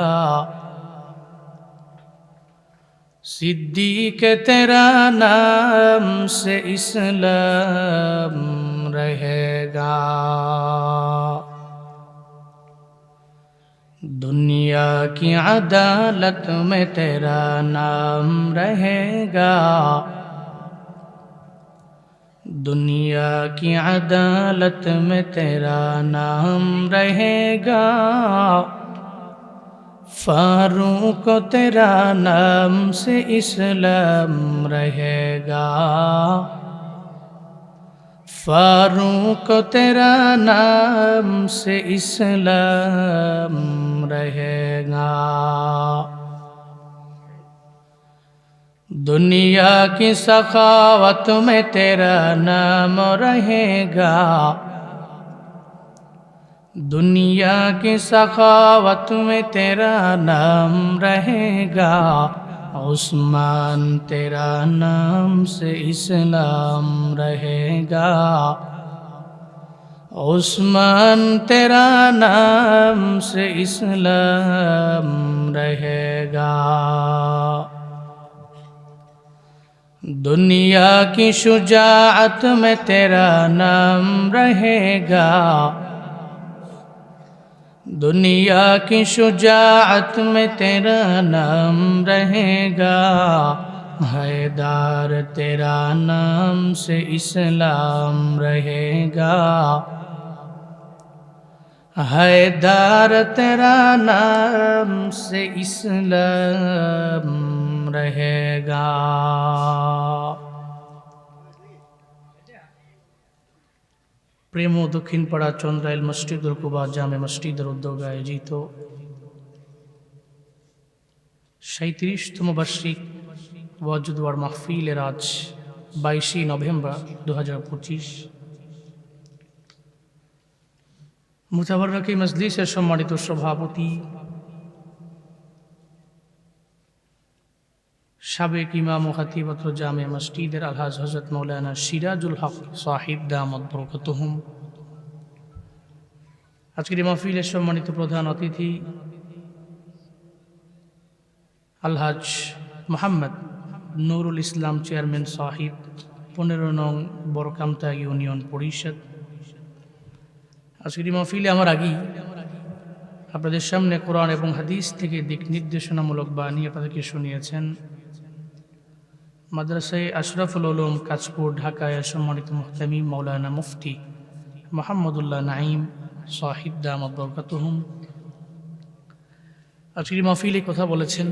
[SPEAKER 1] صدیق تیرا نام سے اسلام رہے گا دنیا کی عدالت میں تیرا نام رہے گا دنیا کی عدالت میں تیرا نام رہے گا فاروق تیرا نام سے اسلام رہے گا فاروق تیرا نام سے اسلام رہے گا دنیا کی سخاوت میں تیرا نام رہے گا دنیا کی سخاوت میں تیرا نام رہے گا عثمان تیرا نام سے اسلام رہے گا عثمان تیرا نام سے اسلام رہے گا دنیا کی شجاعت میں تیرا نام رہے گا دنیا کی شجاعت میں تیرا نام رہے گا حیدر تیرا نام سے اسلام رہے گا حیدر تیرا نام سے اسلام رہے گا প্রেম ও দক্ষিণপাড়া চন্দ্রাইল মসজিদুল কুবা জামে মসজিদের উদ্যোগে আয়োজিত 37তম বার্ষিক ওয়াজুদ ওয়ার মাহফিলের আজ 22 নভেম্বর 2025 মুতাবাররক এই মজলিসের সম্মানিত সভাপতি সাবেক ইমাম ও খতিবুল জামে মসজিদের আলহাজ হযরত মাওলানা সিরাজুল হক সাহিব দামাত বরকাতুহুম আজকের এই মাহফিলের সম্মানিত প্রধান অতিথি আলহাজ মোহাম্মদ নুরুল ইসলাম চেয়ারম্যান সাহিব 15 নং বড়কামতা ইউনিয়ন পরিষদ আজকের এই মাহফিলে আমার আগেই আপনাদের সামনে কোরআন এবং হাদিস থেকে দিক নির্দেশনামূলক বাণী আপনাদেরকে শুনিয়েছেন মাদ্রাসায়ে আশরাফুল উলুম কাঁচপুর ঢাকায় সম্মানিত মুহতামি মাওলানা মুফতি মোহাম্মদুল্লাহ নাঈম সাহিব দামাত বরকাতুহুম আজকের মাহফিলে কথা বলেছেন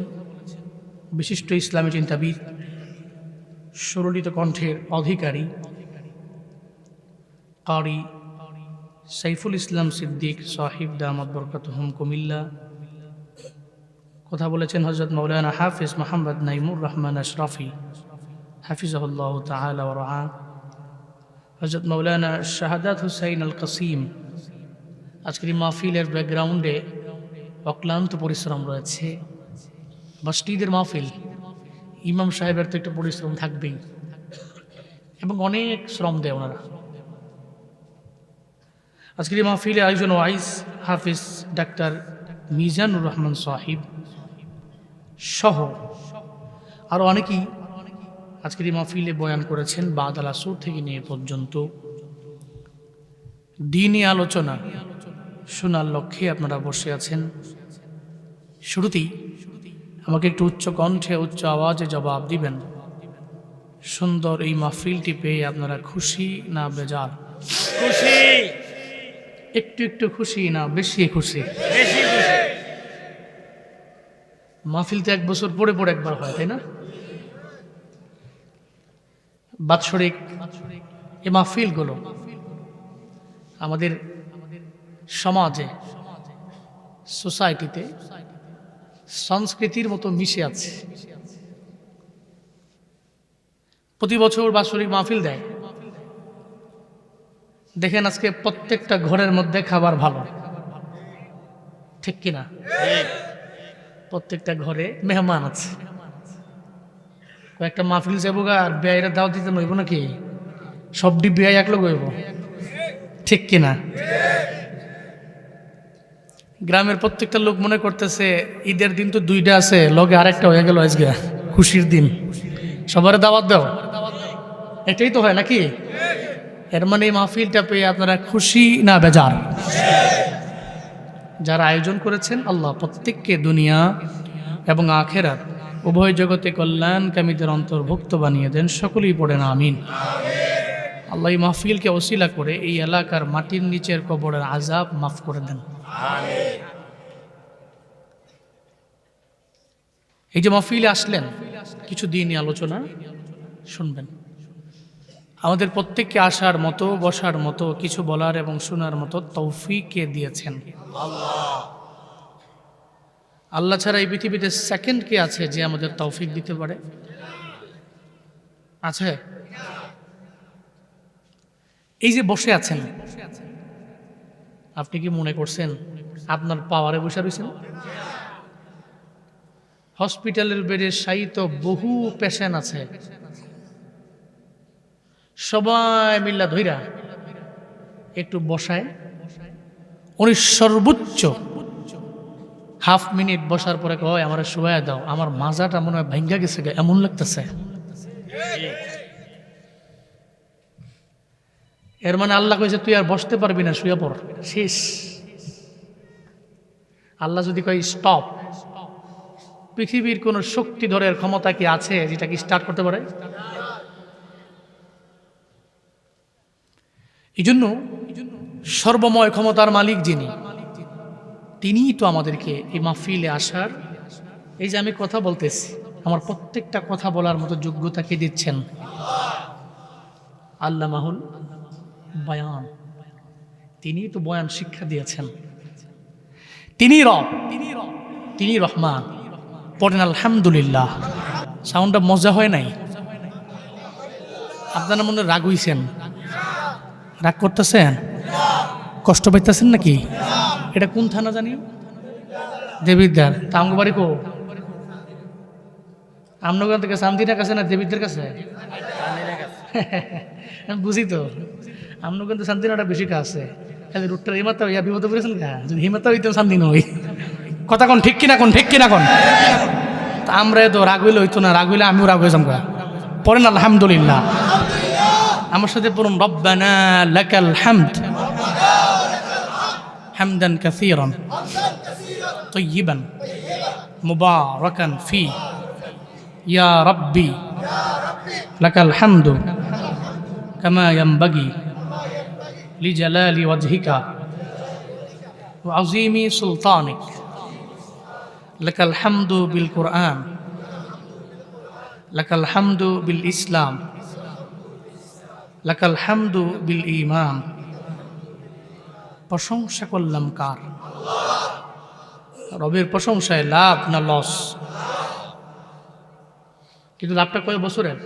[SPEAKER 1] বিশিষ্ট ইসলামী চিন্তাবিদ সুরলিত কণ্ঠের অধিকারী কারি সাইফুল ইসলাম সিদ্দিক সাহিব দামাত বরকাতুহুম কুমিল্লা কথা বলেছেন হযরত মাওলানা হাফিজ মোহাম্মদ নাইমুর রহমান আশরাফি হাফিজাহুল্লাহ তাআলা ওয়া রাআ হযরত মাওলানা শাহাদাত হুসাইন আল কাসিম আজকের মাহফিলের ব্যাকগ্রাউন্ডে অক্লান্ত পরিশ্রম রয়েছে মসজিদের মাহফিল ইমাম সাহেবের তো একটু পরিশ্রম থাকবেই এবং অনেক শ্রম দেয় ওনারা আজকের এই মাহফিলে আয়োজন ওয়াইজ হাফিজ ডাক্তার মিজানুর রহমান সাহিব সহ আরও অনেকেই আজকের এই মাহফিলে বয়ান করেছেন। বাদাল আসর থেকে নিয়ে পর্যন্ত দ্বীনি আলোচনা শোনার লক্ষ্যে আপনারা বসে আছেন। শুরুতেই আমাকে একটু উচ্চ কণ্ঠে উচ্চ আওয়াজে জবাব দিবেন, সুন্দর এই মাহফিলটি পেয়ে আপনারা খুশি না বেজার?
[SPEAKER 2] খুশি,
[SPEAKER 1] একটু একটু খুশি না বেশি খুশি?
[SPEAKER 2] বেশি খুশি।
[SPEAKER 1] মাহফিল তো 1 বছর পরে পরে একবার হয়, তাই না? বাৎসরিক এই মাহফিলগুলো আমাদের সমাজে, সোসাইটিতে সংস্কৃতির মতো মিশে আছে। প্রতি বছর বাৎসরিক মাহফিল দেয়। দেখেন আজকে প্রত্যেকটা ঘরের মধ্যে খাবার ভালো, ঠিক কিনা? প্রত্যেকটা ঘরে মেহমান আছে। কয়েকটা মাহফিল যাবো গা আর বেআইরা দাওয়াত দিতে নইব নাকি? সবটি বেআই এক লোক হইব, ঠিক কিনা? গ্রামের প্রত্যেকটা লোক মনে করতেছে ঈদের দিন তো 2টা আছে, লগে আরেকটা হয়ে গেল আজকে খুশির দিন, সবার দাওয়াত দাও, এটাই তো হয় নাকি? এর মানে এই মাহফিলটা পেয়ে আপনারা খুশি না বেজার? যারা আয়োজন করেছেন আল্লাহ প্রত্যেককে দুনিয়া এবং আখেরাত উভয় জগতে কল্যাণকামীদের অন্তর্ভুক্ত বানিয়ে দেন। সকলেই পড়েন আমিন। আল্লাহ এই মাহফিলকে ওসিলা করে এই এলাকার মাটির নিচের কবরের আযাব মাফ করে দেন। এই যে মাহফিলে আসলেন, কিছু দিনই আলোচনা শুনবেন। আমাদের প্রত্যেককে আসার মতো, বসার মতো, কিছু বলার এবং শোনার মতো তৌফিক কে দিয়েছেন? আল্লাহ ছাড়া এই পৃথিবীতে সেকেন্ড কে আছে যে আমাদের তৌফিক দিতে পারে? আছে? এই যে বসে আছেন, আপনি কি মনে করছেন আপনার পাওয়ারে বসে রয়েছেন? হসপিটালের বেডে শায়িত বহু পেশেন্ট আছে, সবাই মিল্লা ধইরা একটু বসায়, উনি সর্বোচ্চ হাফ মিনিট বসার পরে কয় আমার শুয়ে দাও, আমার মাজাটা মনে হয় ভাঙ্গা গেছে, এমন লাগতেছে। এর মানে আল্লাহ কইছে তুই আর বসতে পারবি না, শুয়ে পড়, শেষ। আল্লাহ যদি কয় স্টপ, পৃথিবীর কোন শক্তিধরের ক্ষমতা কি আছে যেটা কি স্টার্ট করতে পারে? এই জন্য সর্বময় ক্ষমতার মালিক যিনি, তিনিই তো আমাদেরকে এই মাহফিলে আসার, এই যে আমি কথা বলতেছি, আমার প্রত্যেকটা কথা বলার মতো যোগ্যতাকে দিচ্ছেন। আল্লামাহুল বয়ান, তিনিই তো বয়ান শিক্ষা দিয়েছেন। তিনি রব, তিনি রহমান। পড়েন আলহামদুলিল্লাহ। সাউন্ডটা মজা হয় নাই? আপনারা মনে রাগ হইছেন, রাগ করতেছেন, কষ্ট পাইতেছেন নাকি? এটা কোন থানা জানি? দেবিদ্দার। তা আমগো বাড়ি কো? আমনগর থেকে শান্তিটার কাছে না দেবিদ্দার কাছে? আমি বুঝি তো, আমনগর কিন্তু শান্তিনাটা বেশি কাছে। খালি রুটটা হিমাতা হইয়া বিপদে পড়েছেন গা, যদি হিমাতা হইতো শান্তি নই। কথা কোন ঠিক কিনা কোন, ঠিক কিনা কোন? তা আমরা তো রাগ হইলে হইতো না, রাগ হইলে আমিও রাগ হয়ে যাম গা। পড়েন আলহামদুলিল্লাহ। আমার সাথে পড়ুন রব্বানা লাকাল হামদ হামদান কাসীরান তাইয়িবান মুবারাকান ফি ইয়া রাব্বি লাকাল হামদু কামা ইয়ানবাগি লিজালালি ওয়াজহিকা ওয়া আযীমি সুলতানিক লাকাল হামদু বিল কুরআন লাকাল হামদু বিল ইসলাম লাকাল হামদু বিল ঈমান। প্রশংসা করলাম কার? রবের প্রশংসায় লাভ না লস? কিন্তু লাভটা কয় বছরের?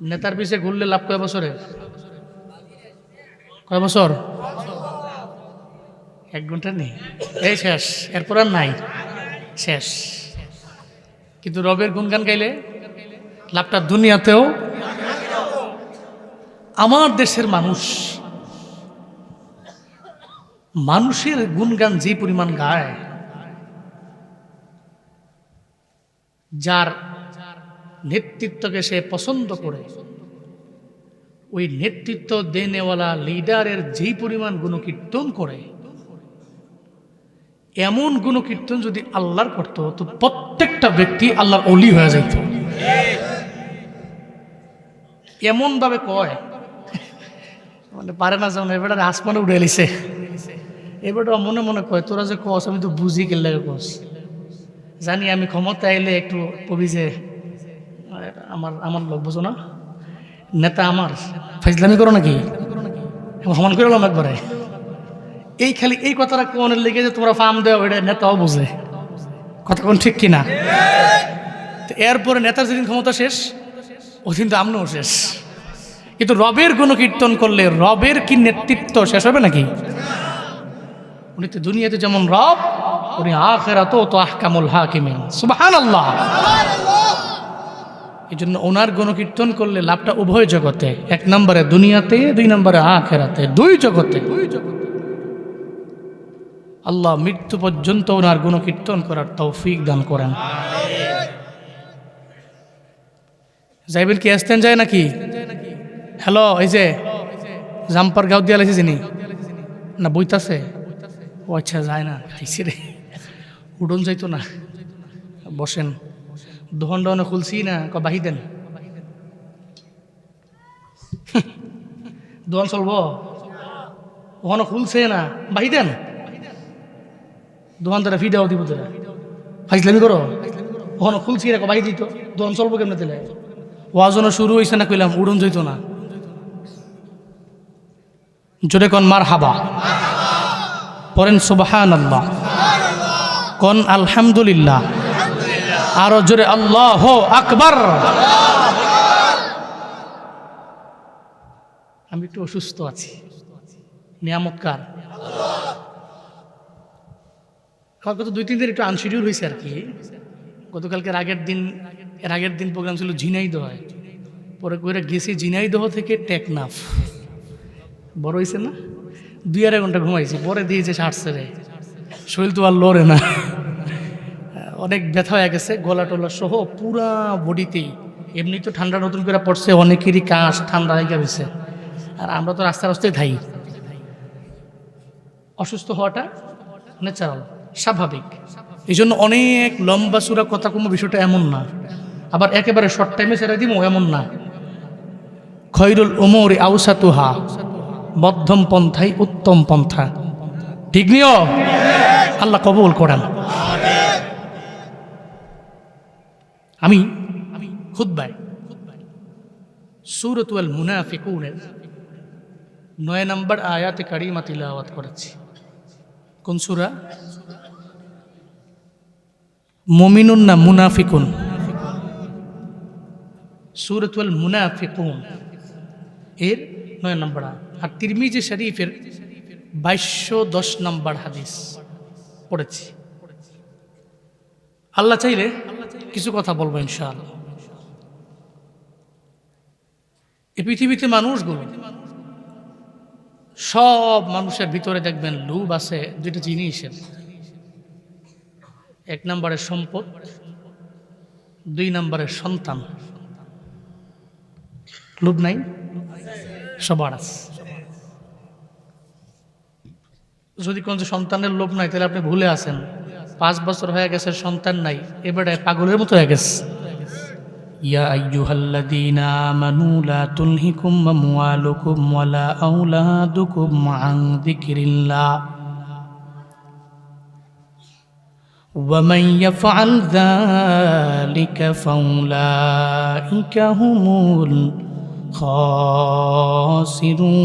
[SPEAKER 1] নেতার পিছে ঘুরলে লাভ কয় বছরের? কয় বছর? 1 ঘন্টা নেই, এই শেষ, এরপর আর নাই, শেষ। কিন্তু রবের গুণগান গাইলে লাভটা দুনিয়াতেও আমার দেশের মানুষের গুণগান যে পরিমাণ গায়, যার নেতৃত্বকে সে পছন্দ করে, ওই নেতৃত্ব দেনেওয়ালা লিডারের যেই পরিমাণ গুণকীর্তন করে, এমন গুণকীর্তন যদি আল্লাহর করতো তো প্রত্যেকটা ব্যক্তি আল্লাহর অলি হয়ে যাইত। এমন ভাবে কয় মানে পারে না, যেমন এবারে আসমানে উঠে এলিছে, এবারে মনে মনে কয় তোরা যে কস আমি তো বুঝি গেলে কস, জানি আমি ক্ষমতা এলে একটু কবি যে আমার লোক বুঝো না, নেতা আমার ফাইজলামি করো নাকি, সমান করে এলাম একবারে। এই খালি এই কথাটা কোনের লেগে যে তোমরা ফার্ম দেওয়া, ওইটা নেতাও বোঝে, কথা কোন ঠিক কিনা? এরপরে নেতার যেদিন ক্ষমতা শেষ, ওই দিন তো আমরাও শেষ। কিন্তু রবের গুণকীর্তন করলে রবের কি নেতৃত্ব শেষ হবে নাকি? উনি তো দুনিয়াতে যেমন রব, উনি আখিরাতেও তো আহকামুল হাকিমিন। সুবহানাল্লাহ। এই জন্য ওনার গুণকীর্তন করলে লাভটা উভয় জগতে, এক নম্বরে দুনিয়াতে, দুই নম্বরে আখিরাতে, দুই জগতে। আল্লাহ মৃত্যু পর্যন্ত ওনার গুণকীর্তন করার তৌফিক দান করেন। যাইবেন কি? আসতেন যায় নাকি? হ্যালো, এই যে জাম্পার গাঁও দিয়া লাগছে যিনি না বইতাছে, ও আচ্ছা যায় না, খাইছি রে, উডন যাইতো না। বসেন, দোহন ডহনে খুলছি না, বাহি দেন, দোহন চলবো, ওখানে খুলছে না, বাহি দেন, দোকান তারা ফিডাও দিব, তারা ফাইজলামি করো, ওখানে খুলছি রে, বাহি দিত, দোকান চলবো কেমনে দিলে? ওয়াজনও শুরু হয়েছে না, কইলাম উড়ন যাইতো না। জোরে কন মার হাবা, পড়েন সুবহানাল্লাহ, কন আলহামদুলিল্লাহ, আরো জোরে আল্লাহু আকবার। আমি একটু অসুস্থ আছি, নিয়ামত কার? গত 2-3 দিন একটু আনশিডিউল হয়েছে আর কি। গতকালকে এর আগের দিন প্রোগ্রাম ছিল ঝিনাইদহে, পরে করে গেছি ঝিনাইদহ থেকে টেকনাফ। বড় হয়েছে না, 2-2.5 ঘন্টা ঘুমাইছি, পরে দিয়েছে সারছে রে, শরীর তো আর লড়ে না, অনেক ব্যথা হয়ে গেছে, গলা টলা সহ পুরা বডিতেই। এমনি তো ঠান্ডা নতুন করে পড়ছে, অনেকেরই কাশ ঠান্ডা লেগে গেছে, আর আমরা তো রাস্তায় রাস্তায় ধাই। অসুস্থ হওয়াটা ন্যাচারাল, স্বাভাবিক। এই জন্য অনেক লম্বা সুরা কথা কোনো বিষয়টা এমন না, আবার একেবারে শর্ট টাইমে ছেড়ে দিব এমন না। খৈরুল উমুরি আউসাতুহা, মধ্যম পন্থাই উত্তম পন্থা, ঠিক নিও? আল্লাহ কবুল করেন। আমি খুতবায় সূরাতুল মুনাফিকুনের 9 নম্বর আয়াতে কারিমা তিলাওয়াত করেছি। কোন সূরা? মুমিনুন না মুনাফিকুন? সূরাতুল মুনাফিকুন এর 9 নম্বর আয়াত। আর তিরমিজি শরীফের 2210 নম্বর হাদিস পড়েছি। আল্লাহ চাইলে কিছু কথা বলবো ইনশাআল্লাহ। এই পৃথিবীতে মানুষগুলো, সব মানুষের ভিতরে দেখবেন লোভ আছে 2টা জিনিসের। 1 নম্বরের সম্পদ, 2 নম্বরের সন্তান। লোভ নাই? সবার আছে। যদি কোন সন্তানের লোভ নাই, তাহলে আপনি ভুলে আছেন। 5 বছর হয়ে গেছে, সন্তান নাই, এবারে পাগলের মতো হয়ে গেছে। ইয়া আইয়ুহাল্লাযীনা আমানু লা তুলহিকুম আমওয়ালুকুম ওয়ালা আওলাদুকুম আন যিকরিল্লাহ ওয়া মান ইয়াফআল যালিকা ফাউলাইকা হুমুল খাসিরুন।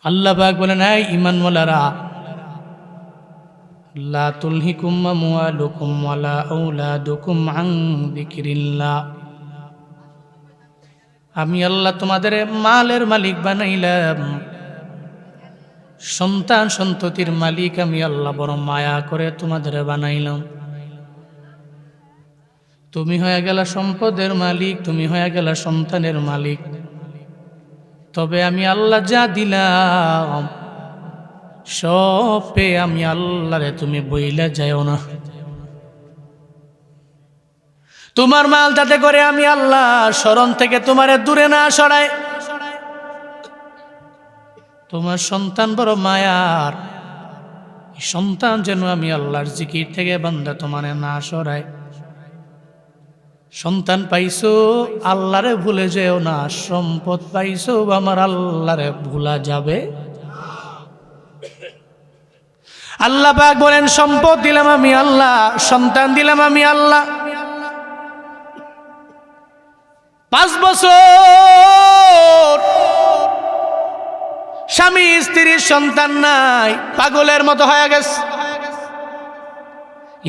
[SPEAKER 1] আল্লাহ পাক বলেন, এই ঈমানওয়ালারা, লা তুলহিকুম আমওয়ালুকুম ওয়ালা আওলাদুকুম আন যিকরিল্লাহ, আমি আল্লাহ তোমাদের মালের মালিক বানাইলাম, সন্তান সন্ততির মালিক আমি আল্লাহ বড় মায়া করে তোমাদের বানাইলাম। তুমি হয়ে গেলা সম্পদের মালিক, তুমি হয়ে গেলা সন্তানের মালিক। তবে আমি আল্লাহ যা দিলাম সব পেয়ে আমি আল্লাহরে তুমি বইলা যাও না। তোমার মাল যাতে করে আমি আল্লাহ স্মরণ থেকে তোমারে দূরে না সরাই। তোমার সন্তান বড় মায়ার, সন্তান যেন আমি আল্লাহর জিকির থেকে বান্দা তোমারে না সরাই। সন্তান পাইছো আল্লাহরে ভুলে যেও না, সম্পদ পাইছো আমার আল্লাহরে ভুলা যাবে। আল্লাহ পাক বলেন সম্পদ দিলাম আমি আল্লাহ, সন্তান দিলাম আমি আল্লাহ। 5 বছর স্বামী স্ত্রীর সন্তান নাই, পাগলের মতো হয়ে গেছে।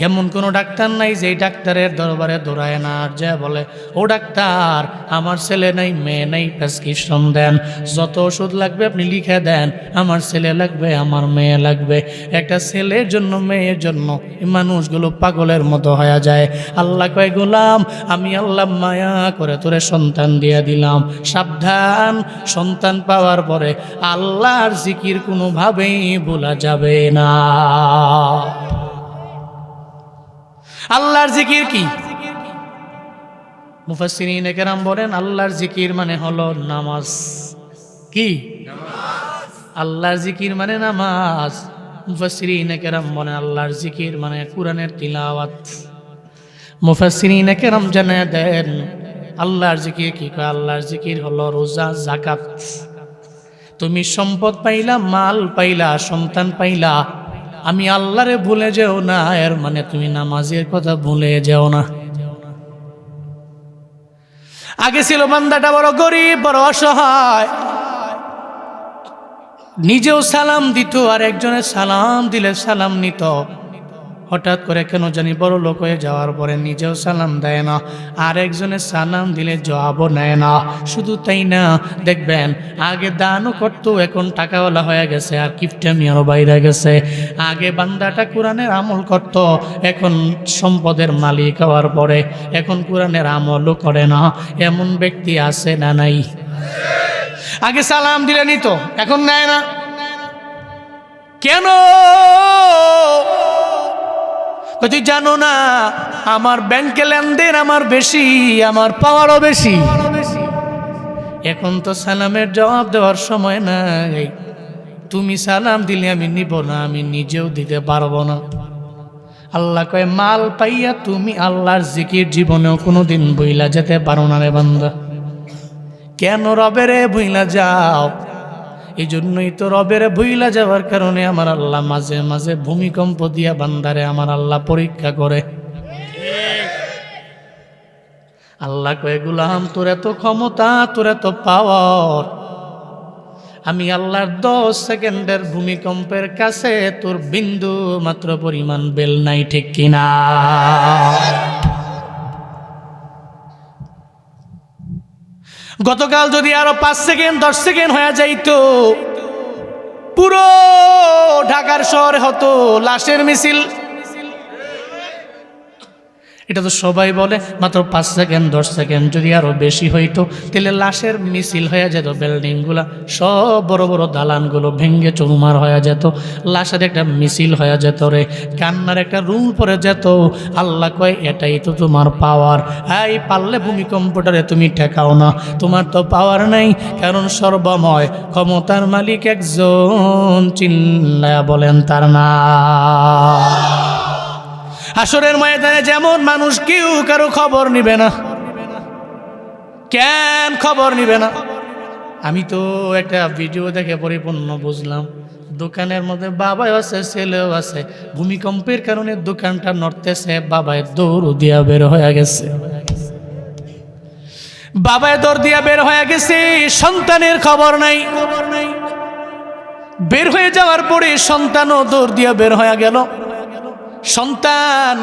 [SPEAKER 1] এমন কোনো ডাক্তার নাই যে ডাক্তারের দরবারে দৌড়ায় না আর যা বলে ও ডাক্তার আমার ছেলে নাই মেয়ে নাই, প্রেসক্রিপশন দেন, যত ওষুধ লাগবে আপনি লিখে দেন, আমার ছেলে লাগবে আমার মেয়ে লাগবে। একটা ছেলের জন্য মেয়ের জন্য এই মানুষগুলো পাগলের মতো হয়ে যায়। আল্লাহ কয় গোলাম আমি আল্লাহ মায়া করে তোরে সন্তান দিয়ে দিলাম, সাবধান সন্তান পাওয়ার পরে আল্লাহর জিকির কোনোভাবেই ভোলা যাবে না। আল্লাহর জিকির কি? মুফাসসিরিনে কেরাম বলেন আল্লাহর জিকির মানে হলো নামাজ। কি? আল্লাহর জিকির মানে নামাজ। মুফাসসিরিনে কেরাম বলেন আল্লাহর জিকির মানে কুরআনের তিলাওয়াত। মুফাসসিরিনে কেরাম জানায় দেন আল্লাহর জিকির কি? আল্লাহর জিকির হলো রোজা, যাকাত। তুমি সম্পদ পাইলা, মাল পাইলা, সন্তান পাইলা, আমি আল্লাহরে ভুলে যেও না, এর মানে তুমি নামাজের কথা ভুলে যেও না। আগে ছিল বান্দাটা বড় গরিব, বড় অসহায়, নিজেও সালাম দিত আর একজনের সালাম দিলে সালাম নিত। হঠাৎ করে কেন জানি বড় লোক হয়ে যাওয়ার পরে নিজেও সালাম দেয় না, আর একজনের সালাম দিলে জবাবও নেয় না। শুধু তাই না, দেখবেন আগে দানও করতো, এখন টাকাওয়ালা হয়ে গেছে আর কিপটামি আরও বাইরে গেছে। আগে বান্দাটা কোরআনের আমল করত, এখন সম্পদের মালিক হওয়ার পরে এখন কোরআনের আমলও করে না। এমন ব্যক্তি আছে না নাই? আগে সালাম দিলে নিত, এখন নেয় না। কেন? তুই জানো না আমার ব্যাংকে লেনদেন আমার বেশি, আমার পাওয়ারও বেশি। এখন তো সালামের জবাব দেওয়ার সময় নাই। তুমি সালাম দিলে আমি নিব না, আমি নিজেও দিতে পারবো না। আল্লাহ কয় মাল পাইয়া তুমি আল্লাহর জিকির জীবনেও কোনোদিন ভুইলা যেতে পারো না রে বান্দা। কেন রবেরে ভুইলা যাও? এই জন্যই তো রবের ভুইলা যাওয়ার কারণে আমার আল্লাহ মাঝে মাঝে ভূমিকম্প দিয়া বান্দারে আমার আল্লাহ পরীক্ষা করে। আল্লাহ কয়ে গোলাম তোর এত ক্ষমতা, তোর এত পাওয়ার, আমি আল্লাহর 10 সেকেন্ডের ভূমিকম্পের কাছে তোর বিন্দু মাত্র পরিমাণ বেল নাই, ঠিক কিনা? গতকাল যদি আরো 5 সেকেন্ড 10 সেকেন্ড হয়ে যাইতো, পুরো ঢাকার শহরে হতো লাশের মিছিল। এটা তো সবাই বলে মাত্র 5 সেকেন্ড 10 সেকেন্ড যদি আরো বেশি হইতো তাহলে লাশের মিছিল হয়ে যেত, বিল্ডিংগুলা সব বড় বড় দালানগুলো ভেঙ্গে চুরমার হয়ে যেত, লাশের একটা মিছিল হয়ে যেত রে, কান্নার একটা রুল পড়ে যেত। আল্লাহ কয় এটাই তো তোমার পাওয়ার। এই পারলে ভূমিকম্পটারে তুমি ঠেকাও না, তোমার তো পাওয়ার নাই, কারণ সর্বময় ক্ষমতার মালিক একজন, চিল্লায়া বলেন তার নাম। হাসরের ময়দানে যেমন মানুষ কেউ কারো খবর নিবে না। কেন খবর নিবে না? আমি তো একটা ভিডিও দেখে পরিপূর্ণ বুঝলাম। দোকানের মধ্যে বাবাও আছে ছেলেও আছে, ভূমিকম্পের কারণে দোকানটা নড়তেছে, বাবায় দৌড় দিয়া বের হয়ে গেছে। বাবায় দৌড় দিয়া বের হয়ে গেছে, সন্তানের খবর নাই। বের হয়ে যাওয়ার পরে সন্তানও দৌড় দিয়া বের হয়ে গেল। সন্তান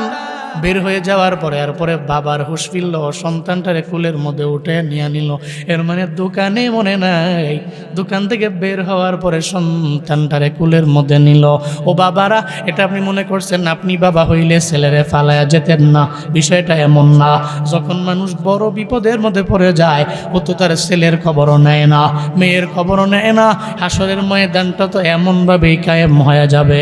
[SPEAKER 1] বের হয়ে যাওয়ার পরে বাবার হুঁশ ফিরল, সন্তানটারে কুলের মধ্যে উঠে নিয়ে নিল। এর মানে দোকানে মনে নাই, দোকান থেকে বের হওয়ার পরে সন্তানটারে কুলের মধ্যে নিল। ও বাবারা, এটা আপনি মনে করছেন আপনি বাবা হইলে ছেলেরে ফালায়া যেতেন না, বিষয়টা এমন না। যখন মানুষ বড় বিপদের মধ্যে পড়ে যায়, ও তো তার ছেলের খবরও নেয় না, মেয়ের খবরও নেয় না। হাসরের ময়দানটা তো এমনভাবেই কায়েম হয়ে যাবে,